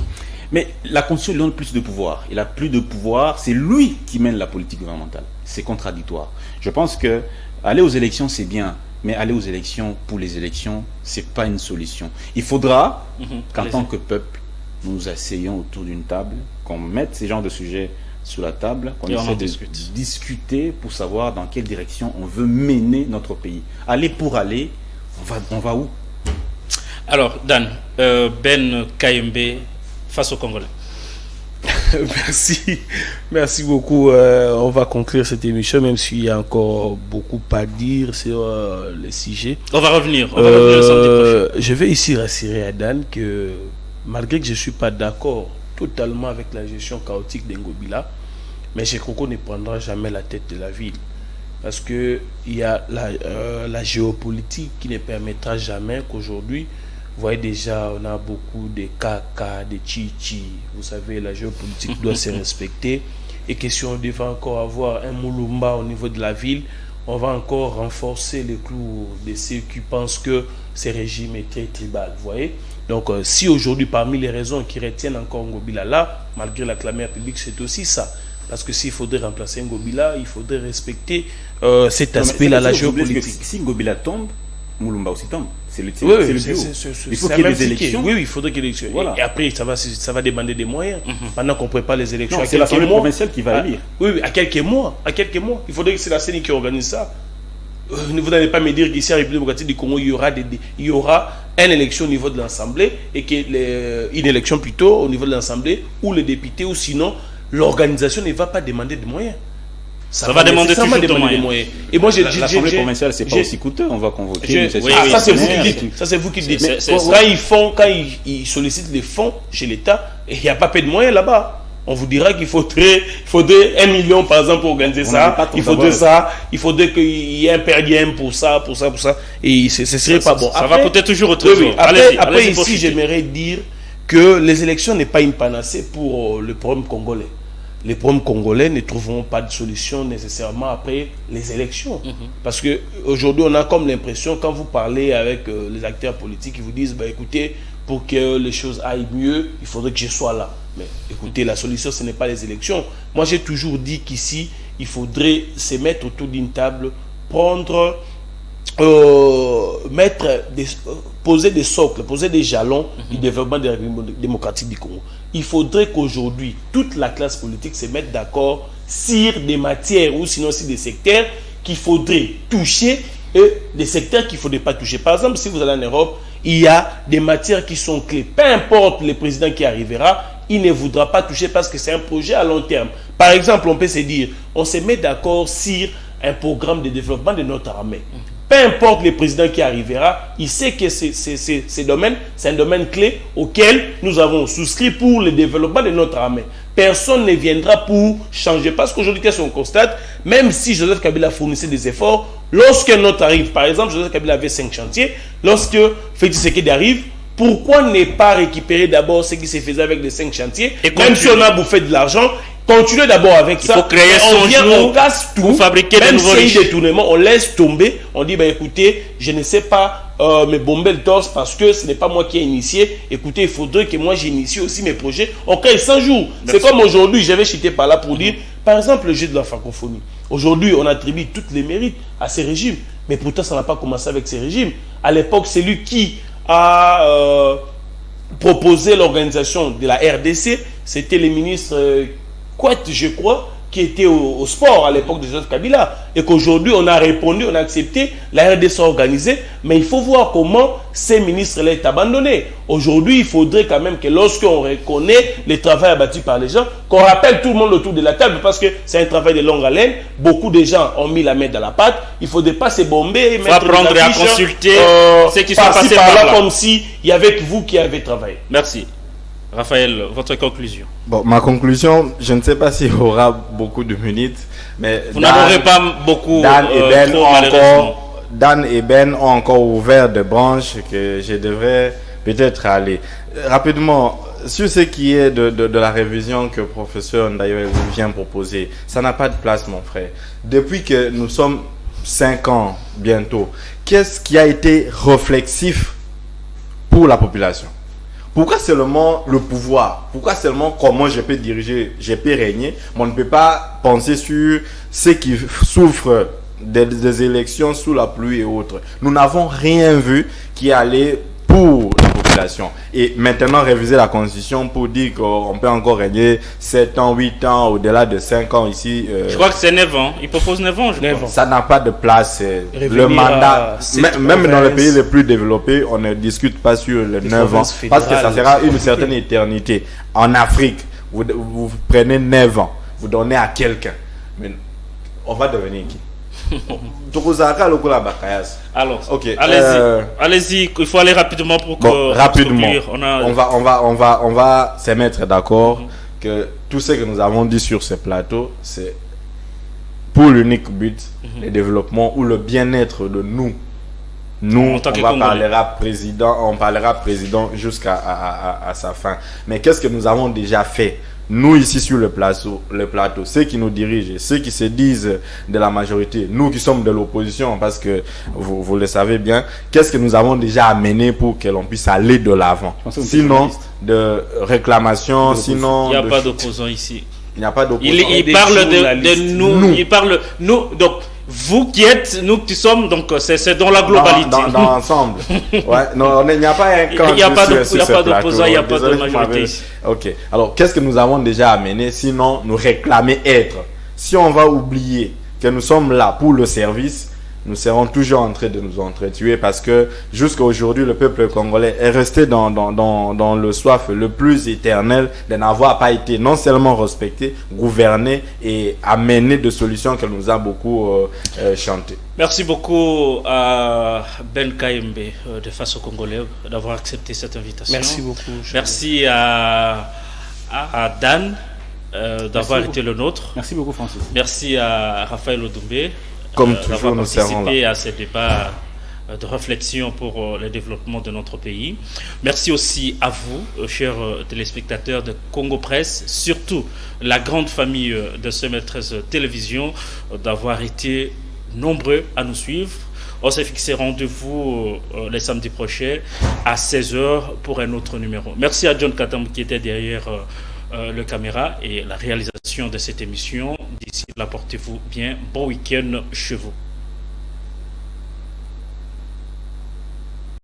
Mais la Constitution lui donne plus de pouvoir. Il a plus de pouvoir, c'est lui qui mène la politique gouvernementale. C'est contradictoire. Je pense que aller aux élections, c'est bien, mais aller aux élections pour les élections, c'est pas une solution. Il faudra qu'en tant que peuple, nous nous asseyions autour d'une table, qu'on mette ces genres de sujets sur la table, qu'on essaie de discuter pour savoir dans quelle direction on veut mener notre pays. Aller pour aller, on va où? Alors, Dan, Ben Kayembe face au Congolais. Merci beaucoup. On va conclure cette émission, même s'il y a encore beaucoup à dire sur le sujet. On va revenir le samedi prochain. Je vais ici rassurer à Dan que malgré que je ne suis pas d'accord totalement avec la gestion chaotique d'Ngobila, mais Jekoko ne prendra jamais la tête de la ville. Parce qu'il y a la géopolitique qui ne permettra jamais qu'aujourd'hui, vous voyez déjà, on a beaucoup de caca, de chichi. Vous savez, la géopolitique doit se respecter. Et que si on devait encore avoir un Moulumba au niveau de la ville, on va encore renforcer les clous de ceux qui pensent que ce régime est très tribal. Vous voyez? Donc, si aujourd'hui, parmi les raisons qui retiennent encore Ngobila là, malgré la clameur publique, c'est aussi ça. Parce que s'il faudrait remplacer Ngobila, il faudrait respecter cet aspect-là, la géopolitique. Si Ngobila tombe, Moulumba aussi tombe. C'est le duo. Il faut qu'il y ait des élections. Oui, il faudrait qu'il y ait des élections. Voilà. Et après, ça va demander des moyens. Pendant qu'on prépare les élections. C'est l'Assemblée provinciale qui va élire. Oui, à quelques mois. Il faudrait que c'est la CENI qui organise ça. Vous n'allez pas me dire qu'ici, en République démocratique du Congo, il y aura une élection au niveau de l'Assemblée et une élection plutôt au niveau de l'Assemblée où les députés, ou sinon, l'organisation ne va pas demander de moyens. Ça va demander toujours de moyens. Et moi, l'Assemblée provinciale, c'est pas aussi coûteux. On va convoquer. Ça, c'est vous qui le dites. Ça, c'est vous qui le dites. Quand ils sollicitent les fonds chez l'État, il n'y a pas peu de moyens là-bas. On vous dira qu'il faudrait 1 million, par exemple, pour organiser ça. Il faudrait ça. Il faudrait qu'il y ait un perdiem pour ça. Et ce serait pas bon. Ça va coûter toujours autre chose. Après, ici, j'aimerais dire que les élections n'est pas une panacée pour le problème congolais. Les problèmes congolais ne trouveront pas de solution nécessairement après les élections. Parce qu'aujourd'hui, on a comme l'impression, quand vous parlez avec les acteurs politiques, ils vous disent, écoutez, pour que les choses aillent mieux, il faudrait que je sois là. Mais écoutez, la solution, ce n'est pas les élections. Moi, j'ai toujours dit qu'ici, il faudrait se mettre autour d'une table, poser des socles, poser des jalons du développement de la République démocratique du Congo. Il faudrait qu'aujourd'hui, toute la classe politique se mette d'accord sur des matières ou sinon sur des secteurs qu'il faudrait toucher et des secteurs qu'il ne faudrait pas toucher. Par exemple, si vous allez en Europe, il y a des matières qui sont clés. Peu importe le président qui arrivera, il ne voudra pas toucher parce que c'est un projet à long terme. Par exemple, on peut se dire, on se met d'accord sur un programme de développement de notre armée. Peu importe le président qui arrivera, il sait que c'est un domaine clé auquel nous avons souscrit pour le développement de notre armée. Personne ne viendra pour changer. Parce qu'aujourd'hui, qu'est-ce qu'on constate? Même si Joseph Kabila fournissait des efforts, lorsque notre arrive, par exemple, Joseph Kabila avait 5 chantiers, lorsque Félix Tshisekedi arrive, pourquoi ne pas récupérer d'abord ce qui se faisait avec les 5 chantiers? Et même si on a bouffé de l'argent, continuez d'abord avec ça. Il faut créer on casse tout, pour fabriquer même des nouveaux riches. Détournements, on laisse tomber. On dit, écoutez, je ne sais pas me bomber le torse parce que ce n'est pas moi qui ai initié. Écoutez, il faudrait que moi j'initie aussi mes projets. On crée 100 jours. C'est comme aujourd'hui, j'avais chuté par là pour dire, par exemple, le jeu de la francophonie. Aujourd'hui, on attribue tous les mérites à ces régimes. Mais pourtant, ça n'a pas commencé avec ces régimes. À l'époque, c'est lui qui a proposé l'organisation de la RDC. C'était le ministre Kouette, je crois, qui était au sport à l'époque de Joseph Kabila. Et qu'aujourd'hui, on a répondu, on a accepté, la RDC organisée. Mais il faut voir comment ces ministres-là sont abandonnés. Aujourd'hui, il faudrait quand même que lorsqu'on reconnaît le travail abattu par les gens, qu'on rappelle tout le monde autour de la table, parce que c'est un travail de longue haleine. Beaucoup de gens ont mis la main dans la pâte. Il ne faudrait pas se bomber. Il faut apprendre à consulter ceux qui sont passés par là, comme si il y avait que vous qui avez travaillé. Merci. Raphaël, votre conclusion. Bon, ma conclusion, je ne sais pas s'il y aura beaucoup de minutes, mais vous n'aurez pas beaucoup. Dan et Ben ont encore ouvert des branches que je devrais peut-être aller. Rapidement, sur ce qui est de la révision que le professeur Ndayo vient proposer, ça n'a pas de place, mon frère. Depuis que nous sommes 5 ans bientôt, qu'est-ce qui a été réflexif pour la population? Pourquoi seulement le pouvoir? Pourquoi seulement comment je peux diriger, je peux régner? Mais on ne peut pas penser sur ceux qui souffrent des élections sous la pluie et autres. Nous n'avons rien vu qui allait pour la population. Et maintenant, réviser la constitution pour dire qu'on peut encore régner 7 ans, 8 ans, au-delà de 5 ans ici. Je crois que c'est 9 ans. Il propose 9 ans, je crois. Ça n'a pas de place. Le mandat, même dans les pays les plus développés, on ne discute pas sur les 9 ans. Parce que ça sera une certaine éternité. En Afrique, vous prenez 9 ans, vous donnez à quelqu'un. Mais on va devenir qui? Alors, okay. Allez-y, il faut aller rapidement pour que rapidement. On va se mettre d'accord que tout ce que nous avons dit sur ce plateau, c'est pour l'unique but, le développement ou le bien-être de nous. Nous, on parlera président jusqu'à sa fin. Mais qu'est-ce que nous avons déjà fait? Nous ici sur le plateau, ceux qui nous dirigent, ceux qui se disent de la majorité, nous qui sommes de l'opposition, parce que vous le savez bien, qu'est-ce que nous avons déjà amené pour que l'on puisse aller de l'avant? Sinon, de réclamation, sinon... Il n'y a pas d'opposants ici. Il n'y a pas d'opposants. Il parle de nous. Il parle nous. Donc, vous qui êtes, nous qui sommes, donc c'est dans la globalité. Dans l'ensemble. Ouais, non, il n'y a pas un camp. Il n'y a pas d'opposants, il n'y a pas de majorité ici. Ok. Alors, qu'est-ce que nous avons déjà amené, sinon nous réclamer être? Si on va oublier que nous sommes là pour le service, nous serons toujours en train de nous entretuer parce que jusqu'à aujourd'hui, le peuple congolais est resté dans le soif le plus éternel de n'avoir pas été non seulement respecté, gouverné et amené de solutions qu'elle nous a beaucoup chanté. Merci beaucoup à Ben Kaimbe de Face aux Congolais d'avoir accepté cette invitation. Merci beaucoup. Merci à Dan d'avoir été le nôtre. Merci beaucoup, Francis. Merci à Raphaël Odoumbé Comme toujours, nous serons participé là à ces débats de réflexion pour le développement de notre pays. Merci aussi à vous, chers téléspectateurs de Congo Presse, surtout la grande famille de ce Maîtresse Télévision, d'avoir été nombreux à nous suivre. On s'est fixé rendez-vous les samedis prochains à 16h pour un autre numéro. Merci à John Katam qui était derrière le caméra et la réalisation de cette émission. D'ici là, portez-vous bien. Bon week-end chez vous.